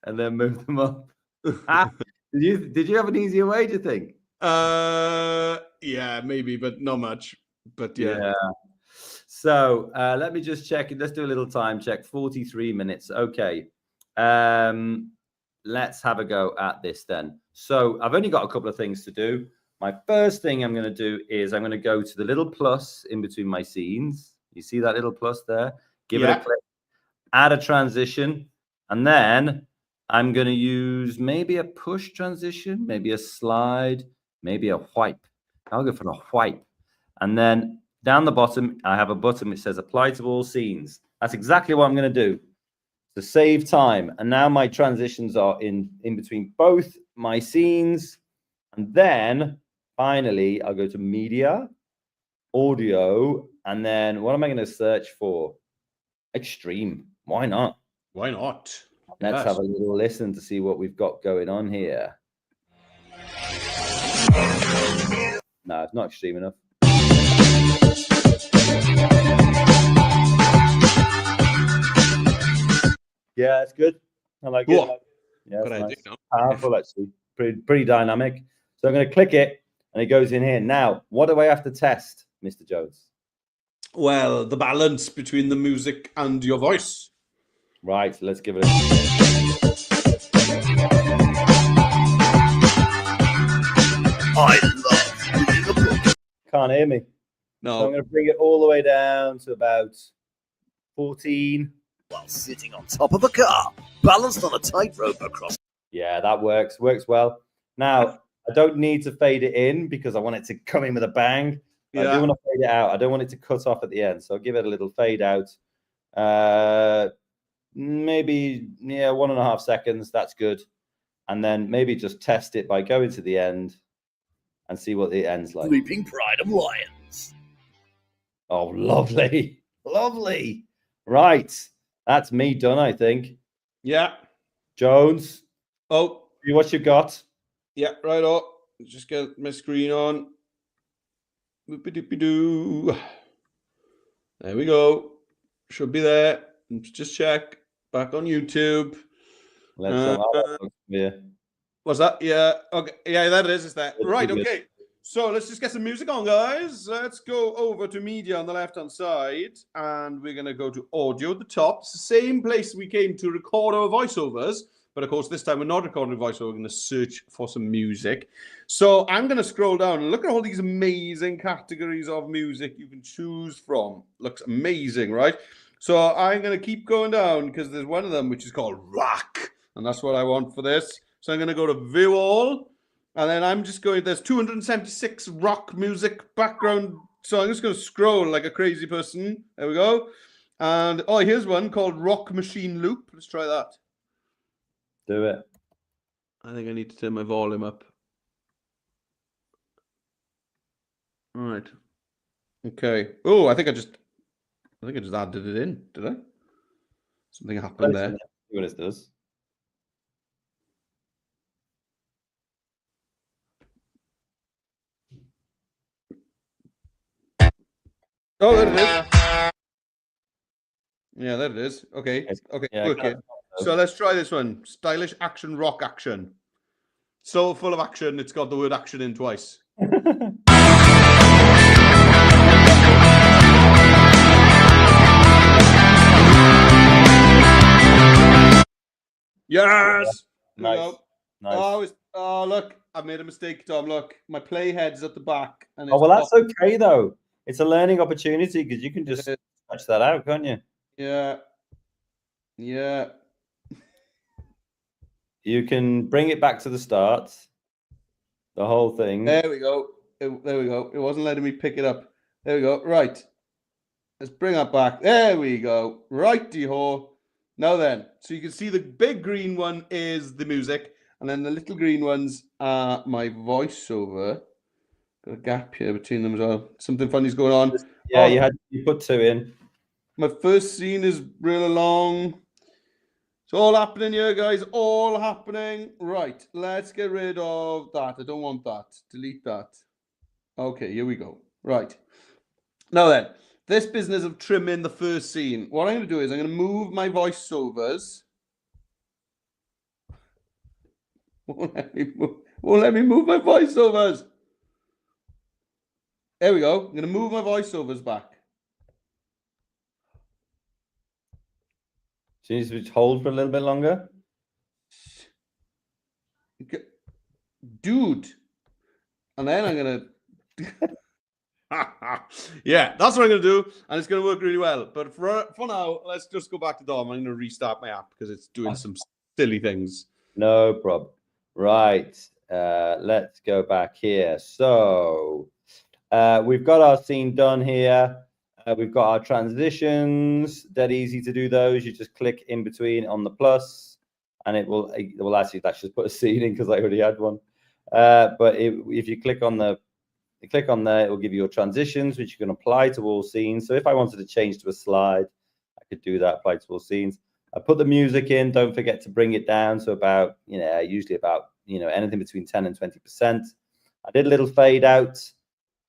And then move them up. Did you have an easier way, do you think? Yeah, maybe, but not much. But yeah. So let me just check it. Let's do a little time check. 43 minutes. Okay. Let's have a go at this then. So I've only got a couple of things to do. My first thing I'm going to do is I'm going to go to the little plus in between my scenes. You see that little plus there? Give it a click. Add a transition. And then I'm going to use maybe a push transition, maybe a slide, maybe a wipe. I'll go for a wipe. And then down the bottom, I have a button which says apply to all scenes. That's exactly what I'm going to do to save time. And now my transitions are in between both my scenes. And then finally, I'll go to media, audio, and then what am I going to search for? Extreme. Why not? Why not? Let's have a little listen to see what we've got going on here. No, it's not extreme enough. Yeah, that's good. I like it. Yeah, it's nice. Powerful, actually. Pretty dynamic. So I'm going to click it, and it goes in here. Now, what do I have to test, Mr. Jones? Well, the balance between the music and your voice. Right, let's give it a... I love reading a book. Can't hear me. No. So I'm going to bring it all the way down to about 14. While sitting on top of a car, balanced on a tightrope across. Yeah, that works well. Now, I don't need to fade it in because I want it to come in with a bang. I do want to fade it out. I don't want it to cut off at the end. So I'll give it a little fade out. Maybe 1.5 seconds. That's good. And then maybe just test it by going to the end and see what it ends like. Leaping pride of lions. Oh, lovely. Lovely. Right. That's me done, I think. Yeah. Jones. Oh. What you got? Yeah, right on. Just get my screen on. Boop-a-doop-a-doo. There we go. Should be there. Just check. Back on YouTube. What's that? Yeah. Okay. Yeah, that it is. It's that. Right. Okay. So let's just get some music on, guys. Let's go over to media on the left-hand side, and we're going to go to audio at the top. It's the same place we came to record our voiceovers, but of course, this time we're not recording a voiceover. We're going to search for some music. So I'm going to scroll down and look at all these amazing categories of music you can choose from. Looks amazing, right? So I'm going to keep going down because there's one of them which is called rock, and that's what I want for this. So I'm going to go to view all. And then I'm just going, there's 276 rock music background. So I'm just going to scroll like a crazy person. There we go. And, oh, here's one called Rock Machine Loop. Let's try that. Do it. I think I need to turn my volume up. All right. Okay. Oh, I think I just added it in. Did I? Something happened there. See what it does. Oh, there it is. Yeah, there it is. Okay. Okay. Yeah, okay. So let's try this one. Stylish action, rock action. So full of action, it's got the word action in twice. Yes. Nice. Nice. Oh, look, I made a mistake, Tom. Look, my playhead's at the back. And well, that's okay though. It's a learning opportunity because you can just scratch that out, can't you? Yeah. Yeah. You can bring it back to the start. The whole thing. There we go. There we go. It wasn't letting me pick it up. There we go. Right. Let's bring that back. There we go. Righty-ho. Now then, so you can see the big green one is the music, and then the little green ones are my voiceover. Got a gap here between them as well. Something funny's going on. Yeah, you put two in. My first scene is really long. It's all happening here, guys. All happening. Right. Let's get rid of that. I don't want that. Delete that. Okay, here we go. Right. Now then, this business of trimming the first scene. What I'm going to do is I'm going to move my voiceovers. Won't let me move my voiceovers. There we go. I'm going to move my voiceovers back. So you need to hold for a little bit longer. Dude. And then I'm going to... Yeah, that's what I'm going to do. And it's going to work really well. But for now, let's just go back to Dom. I'm going to restart my app because it's doing some silly things. No problem. Right. Let's go back here. So we've got our scene done here. We've got our transitions. Dead easy to do those. You just click in between on the plus, and it will actually that's just put a scene in because I already had one. But if you click on there, it will give you your transitions, which you can apply to all scenes. So if I wanted to change to a slide, I could do that, apply to all scenes. I put the music in. Don't forget to bring it down to about, usually about, anything between 10 and 20%. I did a little fade out,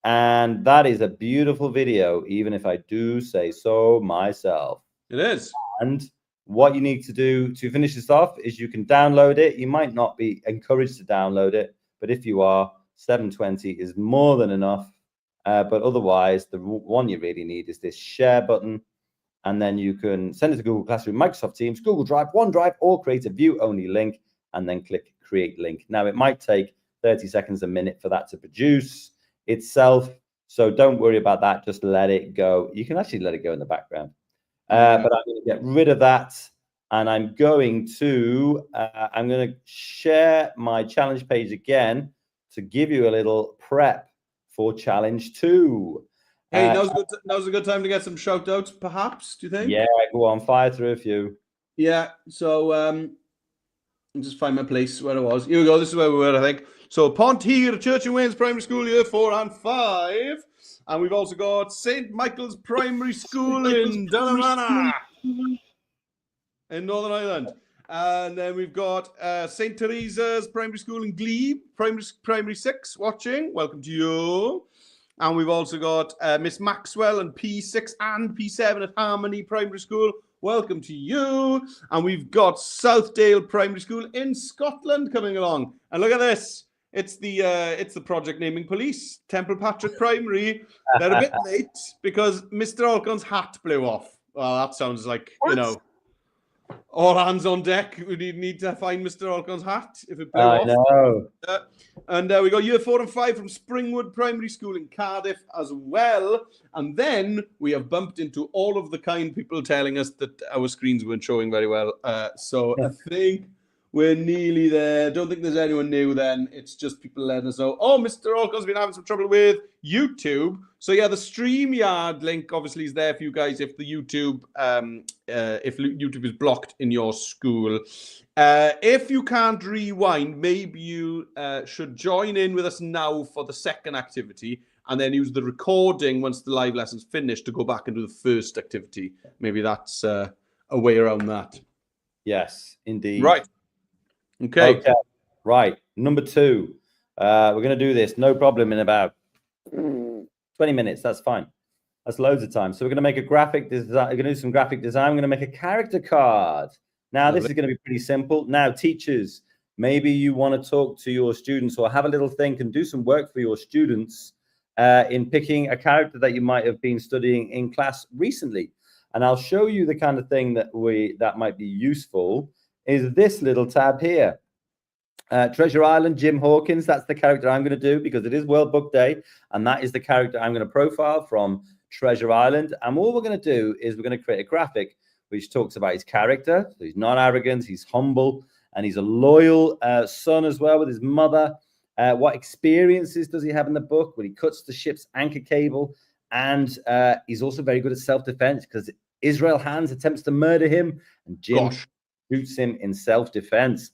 and that is a beautiful video, even if I do say so myself. It is. And what you need to do to finish this off is you can download it. You might not be encouraged to download it, but if you are, 720 is more than enough. But otherwise, the one you really need is this share button. And then you can send it to Google Classroom, Microsoft Teams, Google Drive, OneDrive, or create a view-only link, and then click Create Link. Now, it might take 30 seconds, a minute for that to produce itself. So don't worry about that. Just let it go. You can actually let it go in the background. But I'm going to get rid of that. And I'm going to share my challenge page again to give you a little prep for challenge 2. Hey, now's a good time to get some shout outs, perhaps, do you think? Yeah, go on, fire through a few. Yeah, so I'll just find my place where I was. Here we go, this is where we were, I think. So Pont Hir, Church and Wales Primary School, Year 4 and 5. And we've also got St. Michael's Primary School in Dunamana in Northern Ireland. And then we've got St. Teresa's Primary School in Glebe, Primary 6 watching. Welcome to you. And we've also got Miss Maxwell and P6 and P7 at Harmony Primary School. Welcome to you. And we've got Southdale Primary School in Scotland coming along. And look at this. It's the project naming police, Temple Patrick Primary. They're a bit late because Mr. Alcon's hat blew off. Well, that sounds like, you know, all hands on deck. We need to find Mr. Alcon's hat if it blew off. Know. And we got Year 4 and 5 from Springwood Primary School in Cardiff as well. And then we have bumped into all of the kind people telling us that our screens weren't showing very well. So I think we're nearly there. Don't think there's anyone new then. It's just people letting us know, oh, Mr. Alcon's been having some trouble with YouTube. So yeah, the StreamYard link obviously is there for you guys if the YouTube, if YouTube is blocked in your school. If you can't rewind, maybe you should join in with us now for the second activity and then use the recording once the live lesson's finished to go back and do the first activity. Maybe that's a way around that. Yes, indeed. Right. Okay. Right. Number 2. We're going to do this, no problem, in about 20 minutes. That's fine. That's loads of time. So we're going to make a graphic design. We're going to do some graphic design. We're going to make a character card. Now, this is going to be pretty simple. Now, teachers, maybe you want to talk to your students or have a little think and do some work for your students in picking a character that you might have been studying in class recently. And I'll show you the kind of thing that might be useful is this little tab here. Treasure Island, Jim Hawkins, that's the character I'm going to do because it is World Book Day. And that is the character I'm going to profile from Treasure Island. And all we're going to do is we're going to create a graphic which talks about his character. So he's not arrogant, he's humble, and he's a loyal son as well with his mother. What experiences does he have in the book when he cuts the ship's anchor cable? And he's also very good at self-defense because Israel Hands attempts to murder him and Jim shoots him in self-defense.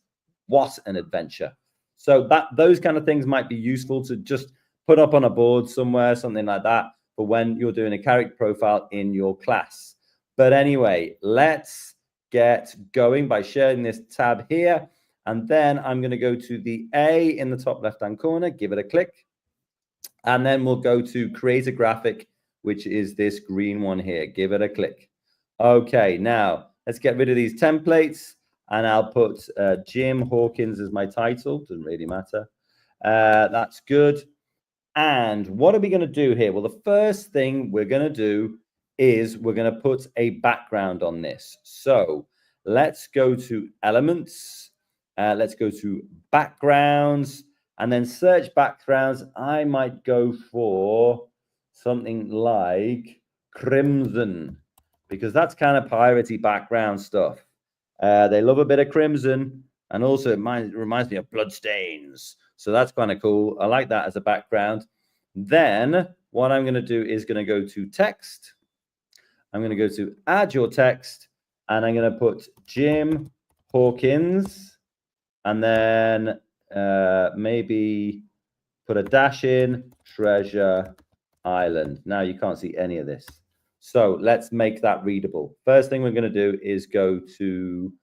What an adventure. So those kind of things might be useful to just put up on a board somewhere, something like that, for when you're doing a character profile in your class. But anyway, let's get going by sharing this tab here. And then I'm going to go to the A in the top left-hand corner, give it a click. And then we'll go to create a graphic, which is this green one here. Give it a click. Okay, now let's get rid of these templates. And I'll put Jim Hawkins as my title. Doesn't really matter. That's good. And what are we going to do here? Well, the first thing we're going to do is we're going to put a background on this. So let's go to elements. Let's go to backgrounds and then search backgrounds. I might go for something like crimson because that's kind of piratey background stuff. They love a bit of crimson, and also it reminds me of bloodstains. So that's kind of cool. I like that as a background. Then what I'm going to do is going to go to text. I'm going to go to add your text, and I'm going to put Jim Hawkins, and then maybe put a dash in Treasure Island. Now you can't see any of this. So let's make that readable. First thing we're going to do is go to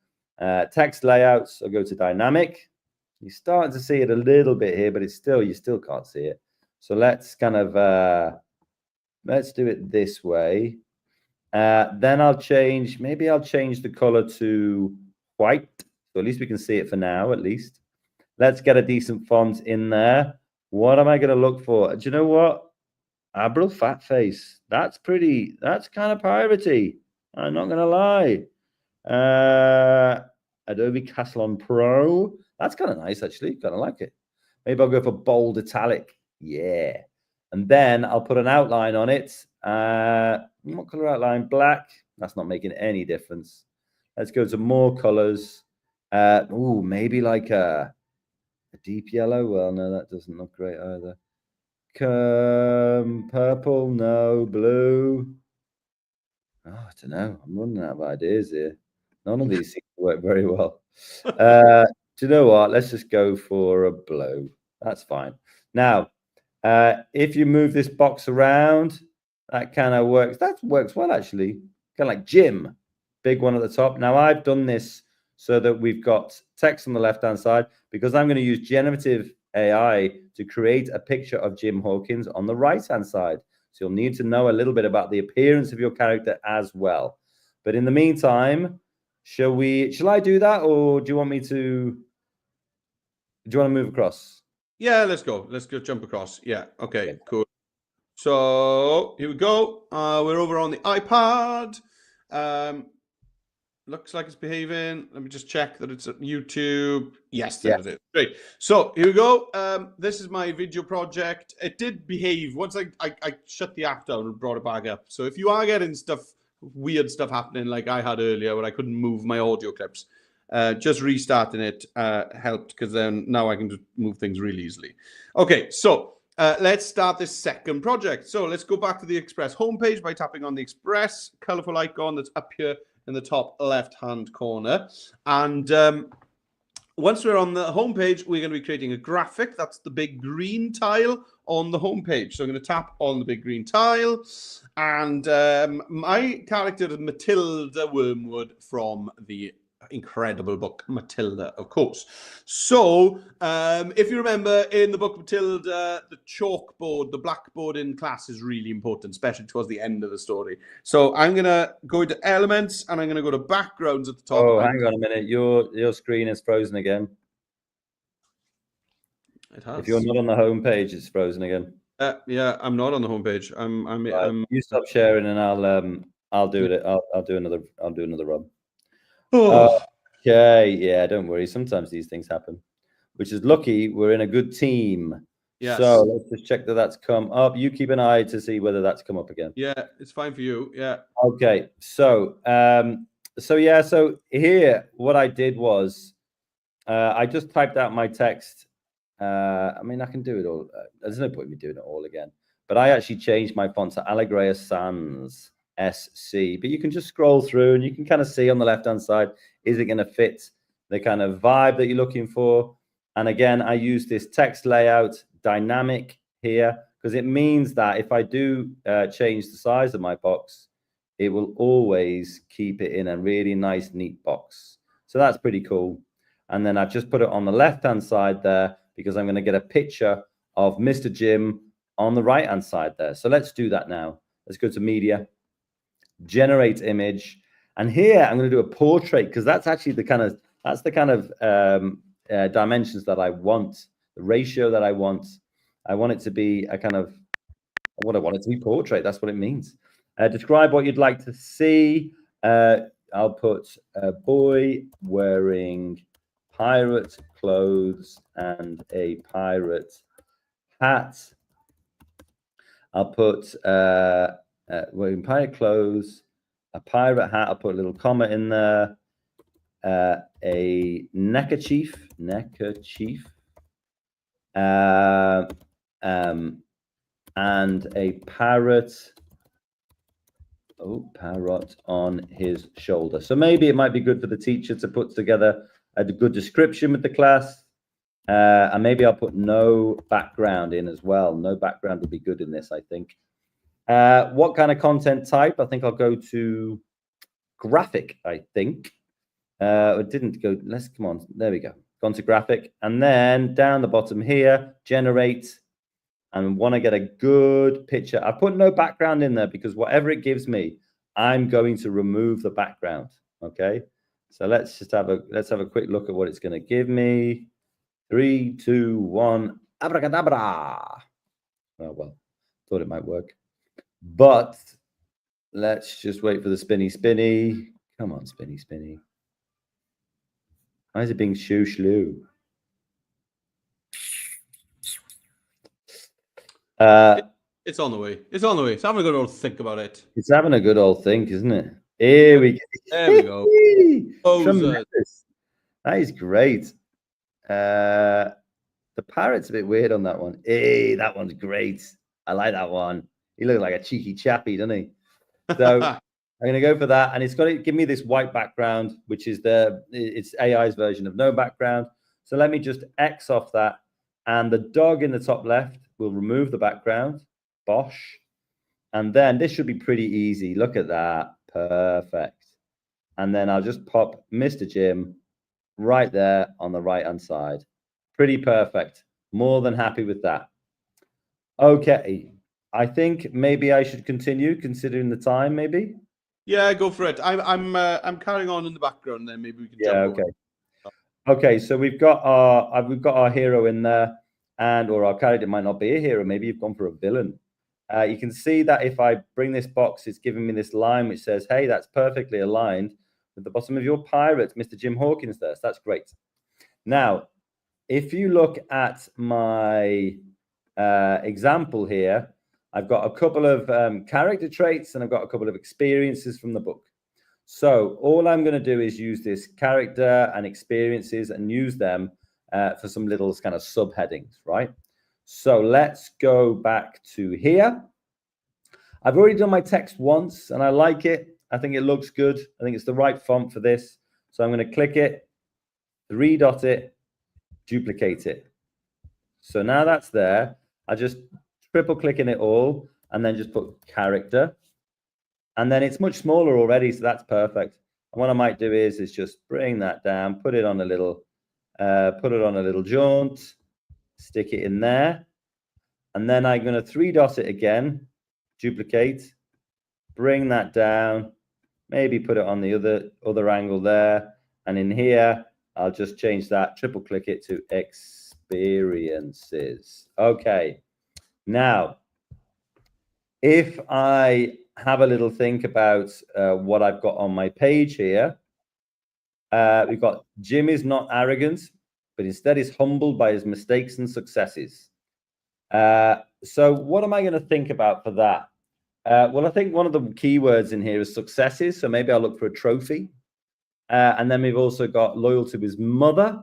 text layouts. I'll go to dynamic. You're starting to see it a little bit here, but you still can't see it. So let's kind of let's do it this way. Then maybe I'll change the color to white. So at least we can see it for now, at least. Let's get a decent font in there. What am I going to look for? Do you know what? Abril fat face. That's kind of piratey. I'm not gonna lie. Adobe Caslon Pro. That's kind of nice, actually. Kind of like it. Maybe I'll go for bold italic. Yeah. And then I'll put an outline on it. What color outline? Black. That's not making any difference. Let's go to more colors. Maybe like a deep yellow. Well, no, that doesn't look great either. Purple, no. Blue. Oh, I don't know. I'm running out of ideas here. None of these seem to work very well. Do you know what? Let's just go for a blue. That's fine. Now, if you move this box around, that kind of works. That works well, actually. Kind of like Jim, big one at the top. Now, I've done this so that we've got text on the left-hand side because I'm going to use generative AI to create a picture of Jim Hawkins on the right-hand side. So you'll need to know a little bit about the appearance of your character as well. But in the meantime, shall I do that, or do you want me to? Do you want to move across? Yeah, let's go. Let's go jump across. Yeah. Okay, cool. So here we go. We're over on the iPad. Looks like it's behaving. Let me just check that it's at YouTube. Yes, there it is. Great. So here we go. This is my video project. It did behave once I shut the app down and brought it back up. So if you are getting weird stuff happening like I had earlier where I couldn't move my audio clips, just restarting it helped, because then now I can just move things really easily. Okay, so let's start this second project. So let's go back to the Express homepage by tapping on the Express colorful icon that's up here in the top left-hand corner. And once we're on the homepage, we're going to be creating a graphic. That's the big green tile on the homepage. So I'm going to tap on the big green tile. And my character is Matilda Wormwood from the incredible book Matilda, of course. So if you remember in the book Matilda, the chalkboard, the blackboard in class is really important, especially towards the end of the story. So I'm gonna go into elements and I'm gonna go to backgrounds at the top. Oh, hang on a minute, your screen is frozen again. It has. If you're not on the home page, it's frozen again. Yeah, I'm not on the homepage. I'm you stop sharing and I'll do it. I'll do another run. Oh. Okay, yeah, don't worry. Sometimes these things happen, which is lucky. We're in a good team. Yes. So let's just check that that's come up. You keep an eye to see whether that's come up again. Yeah, it's fine for you. Yeah. Okay. So, so here, what I did was, I just typed out my text. I mean, I can do it all. There's no point in me doing it all again. But I actually changed my font to Allegria Sans SC. But you can just scroll through and you can kind of see on the left-hand side, is it going to fit the kind of vibe that you're looking for? And again, I use this text layout dynamic here because it means that if I do change the size of my box, it will always keep it in a really nice, neat box. So that's pretty cool. And then I've just put it on the left-hand side there because I'm going to get a picture of Mr. Jim on the right-hand side there. So let's do that now. Let's go to media, generate image. And here I'm going to do a portrait because that's actually the kind of dimensions that I want, the ratio that I want. I want it to be a kind of what I want it to be portrait. That's what it means. Describe what you'd like to see. I'll put a boy wearing pirate clothes and a pirate hat. I'll put wearing pirate clothes, a pirate hat. I'll put a little comma in there. A neckerchief, and a parrot. Oh, parrot on his shoulder. So maybe it might be good for the teacher to put together a good description with the class. And maybe I'll put no background in as well. No background would be good in this, I think. What kind of content type? I think I'll go to graphic, I think. It didn't go, come on, there we go. Gone to graphic. And then down the bottom here, generate. And want to get a good picture. I put no background in there because whatever it gives me, I'm going to remove the background. Okay. So let's have a quick look at what it's going to give me. 3, 2, 1, abracadabra. Oh, well, thought it might work. But let's just wait for the spinny. Come on, spinny. Why is it being shoo-shloo? It's on the way. It's on the way. It's having a good old think about it. It's having a good old think, isn't it? Here we go. There we go. Tremendous. That is great. The parrot's a bit weird on that one. Hey, that one's great. I like that one. He looks like a cheeky chappy, doesn't he? So I'm going to go for that. And it's got to give me this white background, which is it's AI's version of no background. So let me just X off that. And the dog in the top left will remove the background. Bosh. And then this should be pretty easy. Look at that. Perfect. And then I'll just pop Mr. Jim right there on the right-hand side. Pretty perfect. More than happy with that. Okay. I think maybe I should continue considering the time, maybe. Yeah, go for it. I'm carrying on in the background. Then maybe we can jump okay. Okay, so we've got our hero in there, or our character might not be a hero. Maybe you've gone for a villain. You can see that if I bring this box, it's giving me this line which says, "Hey, that's perfectly aligned with the bottom of your pirate, Mr. Jim Hawkins." There, so that's great. Now, if you look at my example here, I've got a couple of character traits and I've got a couple of experiences from the book. So all I'm going to do is use this character and experiences and use them for some little kind of subheadings, right? So let's go back to here. I've already done my text once and I like it. I think it looks good. I think it's the right font for this. So I'm going to click it, 3-dot it, duplicate it. So now that's there. I just triple click in it all and then just put character. And then it's much smaller already, so that's perfect. And what I might do is just bring that down, put it on a little jaunt, stick it in there. And then I'm going to 3-dot it again, duplicate, bring that down, maybe put it on the other angle there. And in here, I'll just change that, triple click it to experiences. Okay. Now, if I have a little think about what I've got on my page here, we've got Jim is not arrogant, but instead is humbled by his mistakes and successes. So what am I going to think about for that? Well, I think one of the keywords in here is successes. So maybe I'll look for a trophy. And then we've also got loyal to his mother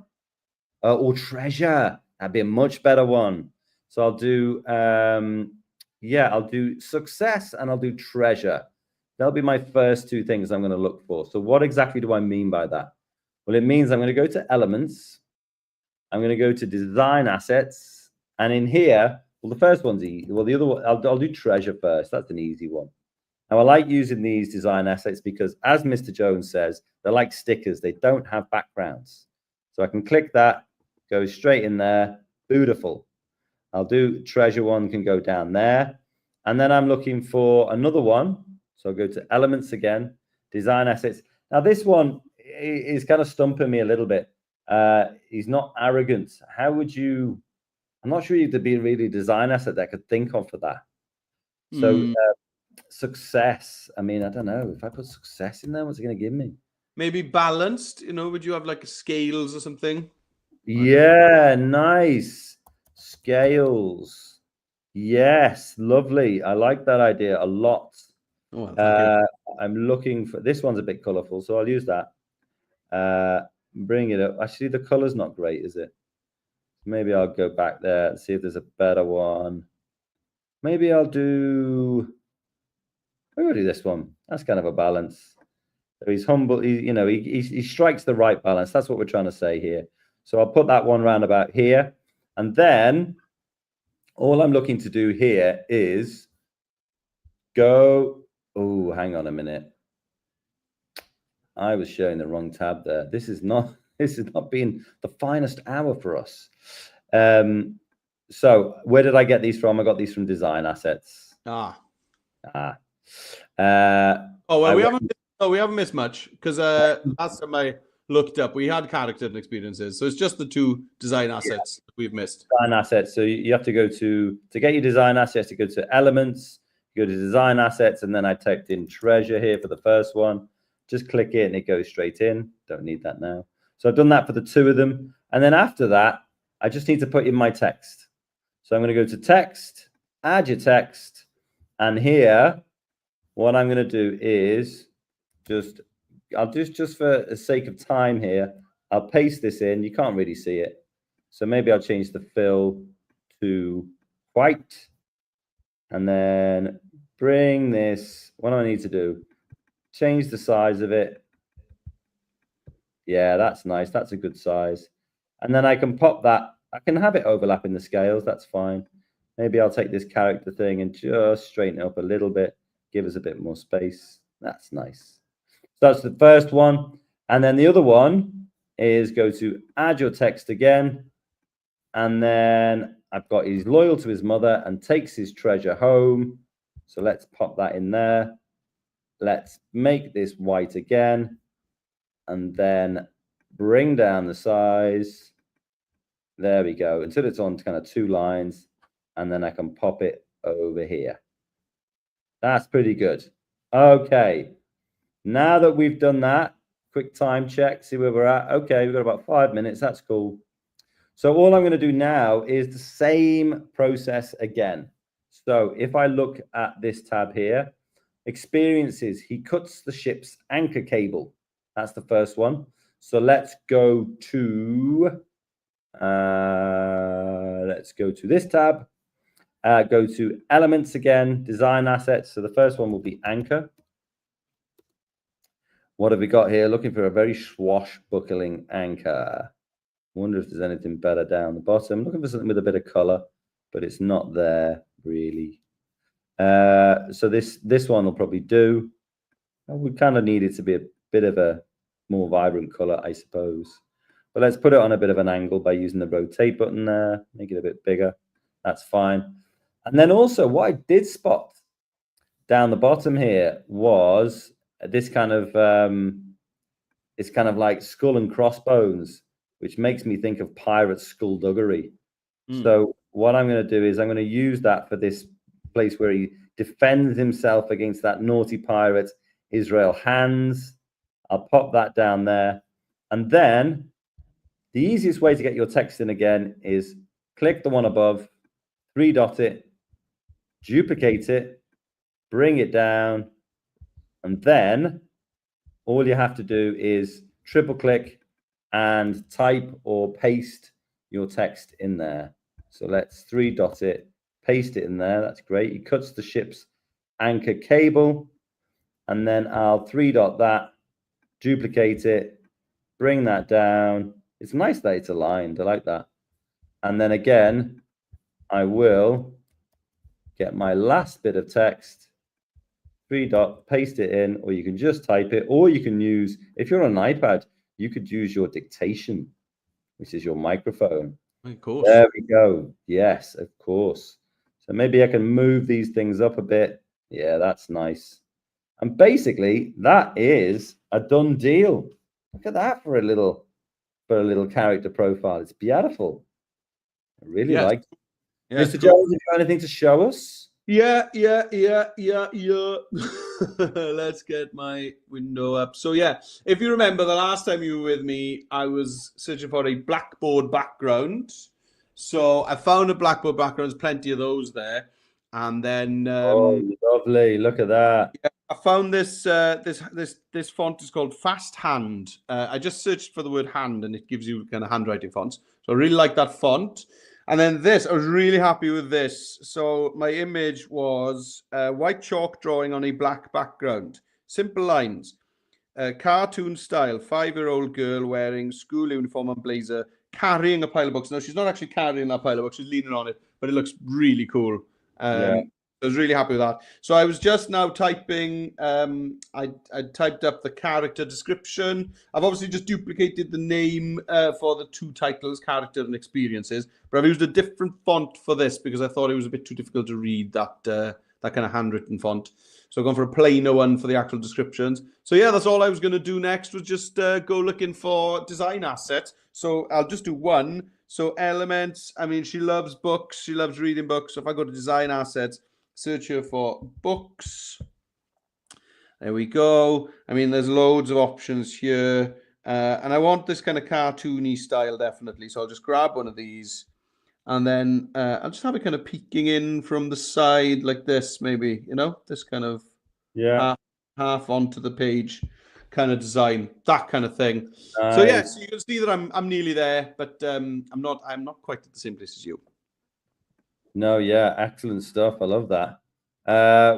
or treasure. That'd be a much better one. So I'll do, I'll do success and I'll do treasure. That'll be my first two things I'm going to look for. So what exactly do I mean by that? Well, it means I'm going to go to elements. I'm going to go to design assets. And in here, well, the first one's easy. Well, the other one, I'll do treasure first. That's an easy one. Now, I like using these design assets because, as Mr. Jones says, they're like stickers. They don't have backgrounds. So I can click that, go straight in there. Beautiful. I'll do treasure one, can go down there. And then I'm looking for another one. So I'll go to elements again, design assets. Now, this one is kind of stumping me a little bit. He's not arrogant. How would you... I'm not sure you'd be really design asset that I could think of for that. So success. I mean, I don't know. If I put success in there, what's it going to give me? Maybe balanced. You know, would you have like scales or something? Yeah, nice. Scales. Yes, lovely. I like that idea a lot. Oh, well, thank you. I'm looking for... This one's a bit colorful, so I'll use that. Bring it up. Actually, the color's not great, is it? Maybe I'll go back there and see if there's a better one. Maybe I'll do this one. That's kind of a balance. So he's humble. He strikes the right balance. That's what we're trying to say here. So I'll put that one round about here. And then all I'm looking to do here is go. Oh, hang on a minute. I was showing the wrong tab there. This has not been the finest hour for us. So where did I get these from? I got these from design assets. We haven't missed much because last time I looked up, we had character and experiences. So it's just the two design assets that we've missed. Design assets. So you have to go to get your design assets, you go to elements, you go to design assets, and then I typed in treasure here for the first one. Just click it and it goes straight in. Don't need that now. So I've done that for the two of them. And then after that, I just need to put in my text. So I'm going to go to text, add your text. And here, what I'm going to do is just for the sake of time here, I'll paste this in. You can't really see it. So maybe I'll change the fill to white, and then bring this. What do I need to do? Change the size of it. Yeah, that's nice. That's a good size. And then I can pop that. I can have it overlapping the scales. That's fine. Maybe I'll take this character thing and just straighten it up a little bit. Give us a bit more space. That's nice. So that's the first one. And then the other one is go to add your text again. And then I've got he's loyal to his mother and takes his treasure home. So let's pop that in there. Let's make this white again. And then bring down the size. There we go. Until it's on kind of 2 lines. And then I can pop it over here. That's pretty good. Okay. Now that we've done that, quick time check, see where we're at. Okay, we've got about 5 minutes. That's cool. So all I'm going to do now is the same process again. So if I look at this tab here, experiences, he cuts the ship's anchor cable. That's the first one. So let's go to this tab. Go to elements again, design assets. So the first one will be anchor. What have we got here? Looking for a very swashbuckling anchor. Wonder if there's anything better down the bottom. Looking for something with a bit of color, but it's not there really. So this one will probably do. We kind of need it to be a bit of a more vibrant color, I suppose. But let's put it on a bit of an angle by using the rotate button there. Make it a bit bigger. That's fine. And then also what I did spot down the bottom here was this kind of it's kind of like skull and crossbones, which makes me think of pirate skullduggery. So what I'm going to do is I'm going to use that for this place where he defends himself against that naughty pirate Israel Hands. I'll pop that down there. And then the easiest way to get your text in again is click the one above, 3-dot it, duplicate it, bring it down, and then all you have to do is triple click and type or paste your text in there. So let's 3-dot it, paste it in there. That's great. He cuts the ship's anchor cable, and then I'll 3-dot that, duplicate it, bring that down. It's nice that it's aligned. I like that. And then again, I will get my last bit of text, 3-dot, paste it in, or you can just type it, or you can use, if you're on an iPad, you could use your dictation, which is your microphone. Of course. There we go. Yes, of course. So maybe I can move these things up a bit. Yeah, that's nice. And basically, that is a done deal. Look at that for a little character profile. It's beautiful. I really like it. Mr. Jones, have you got anything to show us? Yeah. Let's get my window up. So yeah, if you remember the last time you were with me, I was searching for a blackboard background. So I found a blackboard background. There's plenty of those there. And then oh, lovely! Look at that. Yeah, I found this this font is called Fast Hand. I just searched for the word hand, and it gives you kind of handwriting fonts. So I really like that font. And then this, I was really happy with this. So my image was white chalk drawing on a black background. Simple lines. Cartoon style, 5-year-old girl wearing school uniform and blazer, carrying a pile of books. Now, she's not actually carrying that pile of books. She's leaning on it, but it looks really cool. I was really happy with that. So I was just now typing, I typed up the character description. I've obviously just duplicated the name for the 2 titles, character and experiences, but I've used a different font for this because I thought it was a bit too difficult to read, that kind of handwritten font. So I've gone for a plainer one for the actual descriptions. So yeah, that's all I was going to do next was just go looking for design assets. So I'll just do one. So elements, I mean, she loves books. She loves reading books. So if I go to design assets, search here for books. There we go. I mean, there's loads of options here. And I want this kind of cartoony style, definitely. So I'll just grab one of these. And then I'll just have it kind of peeking in from the side like this, maybe, you know, this kind of half onto the page. kind of design, that kind of thing. Nice. So yeah, so you can see that I'm nearly there, but I'm not quite at the same place as you. No, yeah, excellent stuff. I love that.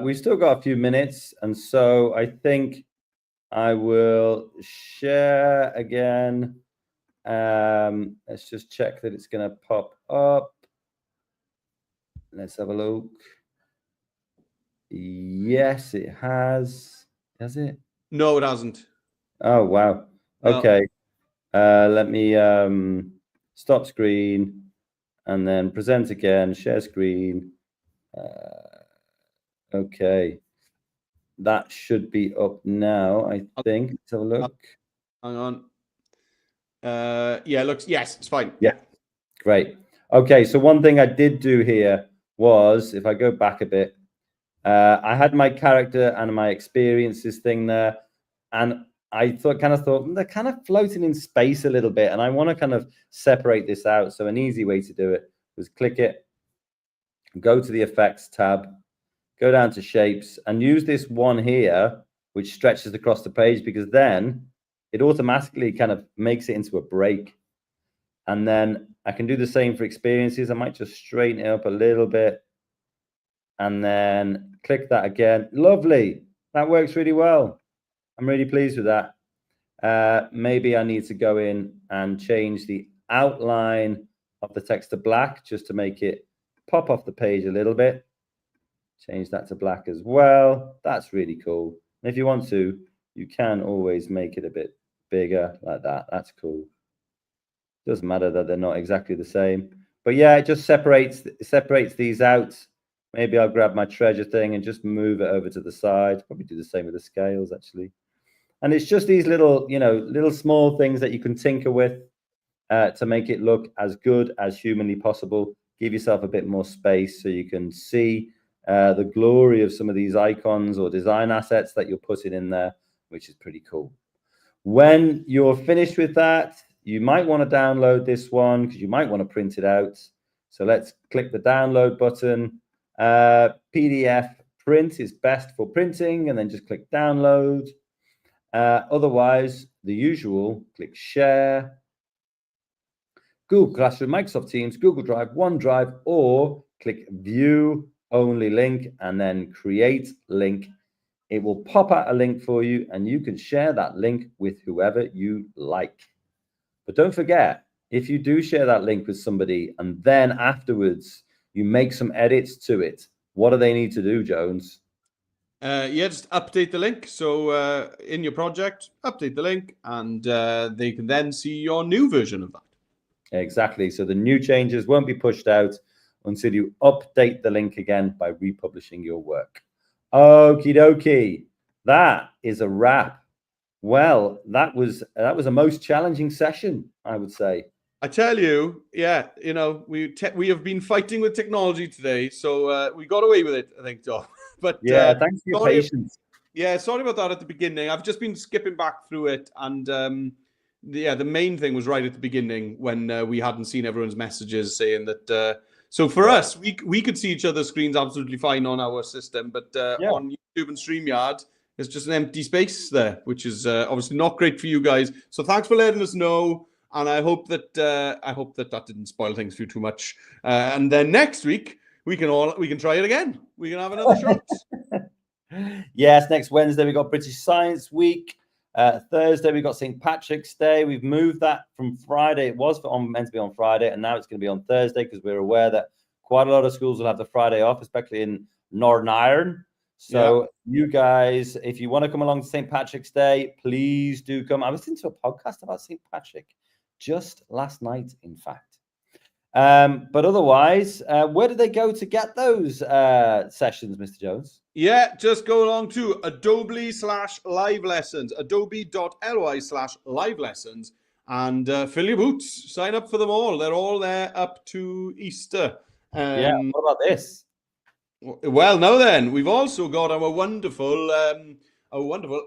We've still got a few minutes, and so I think I will share again. Let's just check that it's going to pop up. Let's have a look. Yes, it has. Has it? No, it hasn't. Oh, wow. No. Okay. Let me stop screen and then present again, share screen. Okay. That should be up now, I think. Let's have a look. Hang on. Yeah, looks, yes, it's fine. Yeah. Great. Okay, so one thing I did do here was, if I go back a bit, I had my character and my experiences thing there, and I thought they're kind of floating in space a little bit, and I want to kind of separate this out. So an easy way to do it was click it, go to the effects tab, go down to shapes, and use this one here, which stretches across the page, because then it automatically kind of makes it into a break. And then I can do the same for experiences. I might just straighten it up a little bit and then click that again. Lovely. That works really well. I'm really pleased with that. Maybe I need to go in and change the outline of the text to black just to make it pop off the page a little bit. Change that to black as well. That's really cool. And if you want to, you can always make it a bit bigger like that. That's cool. Doesn't matter that they're not exactly the same. But yeah, it just separates these out. Maybe I'll grab my treasure thing and just move it over to the side. Probably do the same with the scales, actually. And it's just these little, little small things that you can tinker with to make it look as good as humanly possible. Give yourself a bit more space so you can see the glory of some of these icons or design assets that you're putting in there, which is pretty cool. When you're finished with that, you might want to download this one because you might want to print it out. So let's click the download button. PDF print is best for printing, and then just click download. Otherwise, the usual, click share, Google Classroom, Microsoft Teams, Google Drive, OneDrive, or click view only link and then create link. It will pop out a link for you, and you can share that link with whoever you like. But don't forget, if you do share that link with somebody and then afterwards you make some edits to it, what do they need to do, Jones? Yeah, just update the link. So in your project, update the link, and they can then see your new version of that. Exactly. So the new changes won't be pushed out until you update the link again by republishing your work. Okie dokie. That is a wrap. Well, that was a most challenging session, I would say. I tell you, yeah, we have been fighting with technology today, so we got away with it, I think, John. But yeah, thanks for your patience. Yeah, sorry about that at the beginning. I've just been skipping back through it, and the main thing was right at the beginning when we hadn't seen everyone's messages saying that. So for us, we could see each other's screens absolutely fine on our system, but on YouTube and StreamYard, there's just an empty space there, which is obviously not great for you guys. So thanks for letting us know, and I hope that that didn't spoil things for you too much. And then next week we can try it again. We can have another shot. Yes, next Wednesday we got British Science Week. Thursday we got St. Patrick's Day. We've moved that from Friday. It was meant to be on Friday, and now it's going to be on Thursday because we're aware that quite a lot of schools will have the Friday off, especially in Northern Ireland. So you guys, if you want to come along to St. Patrick's Day, please do come. I was listening to a podcast about St. Patrick just last night, in fact. But otherwise, where do they go to get those sessions, Mr. Jones? Yeah, just go along to Adobe/live lessons, adobe.ly/live lessons, and fill your boots. Sign up for them all. They're all there up to Easter. What about this? Well, now then, we've also got our wonderful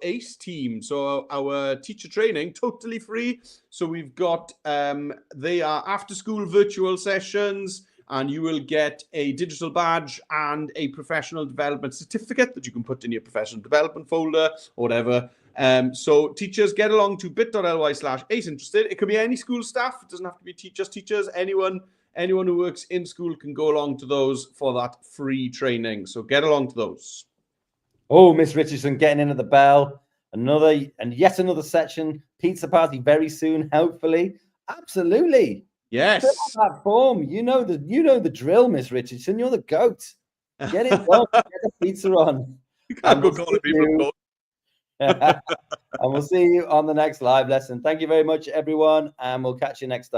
ACE team. So our teacher training, totally free. So we've got, they are after school virtual sessions. and you will get a digital badge and a professional development certificate that you can put in your professional development folder or whatever. So teachers, get along to bit.ly/AceInterested. It could be any school staff. It doesn't have to be just teachers. Anyone who works in school can go along to those for that free training. So get along to those. Oh, Miss Richardson getting in at the bell. Yet another section. Pizza party very soon, hopefully. Absolutely. Yes. Fill out that form. You know the drill, Miss Richardson. You're the goat. Get it done. Get the pizza on. You can't go calling people goat. And we'll see you on the next live lesson. Thank you very much, everyone, and we'll catch you next time.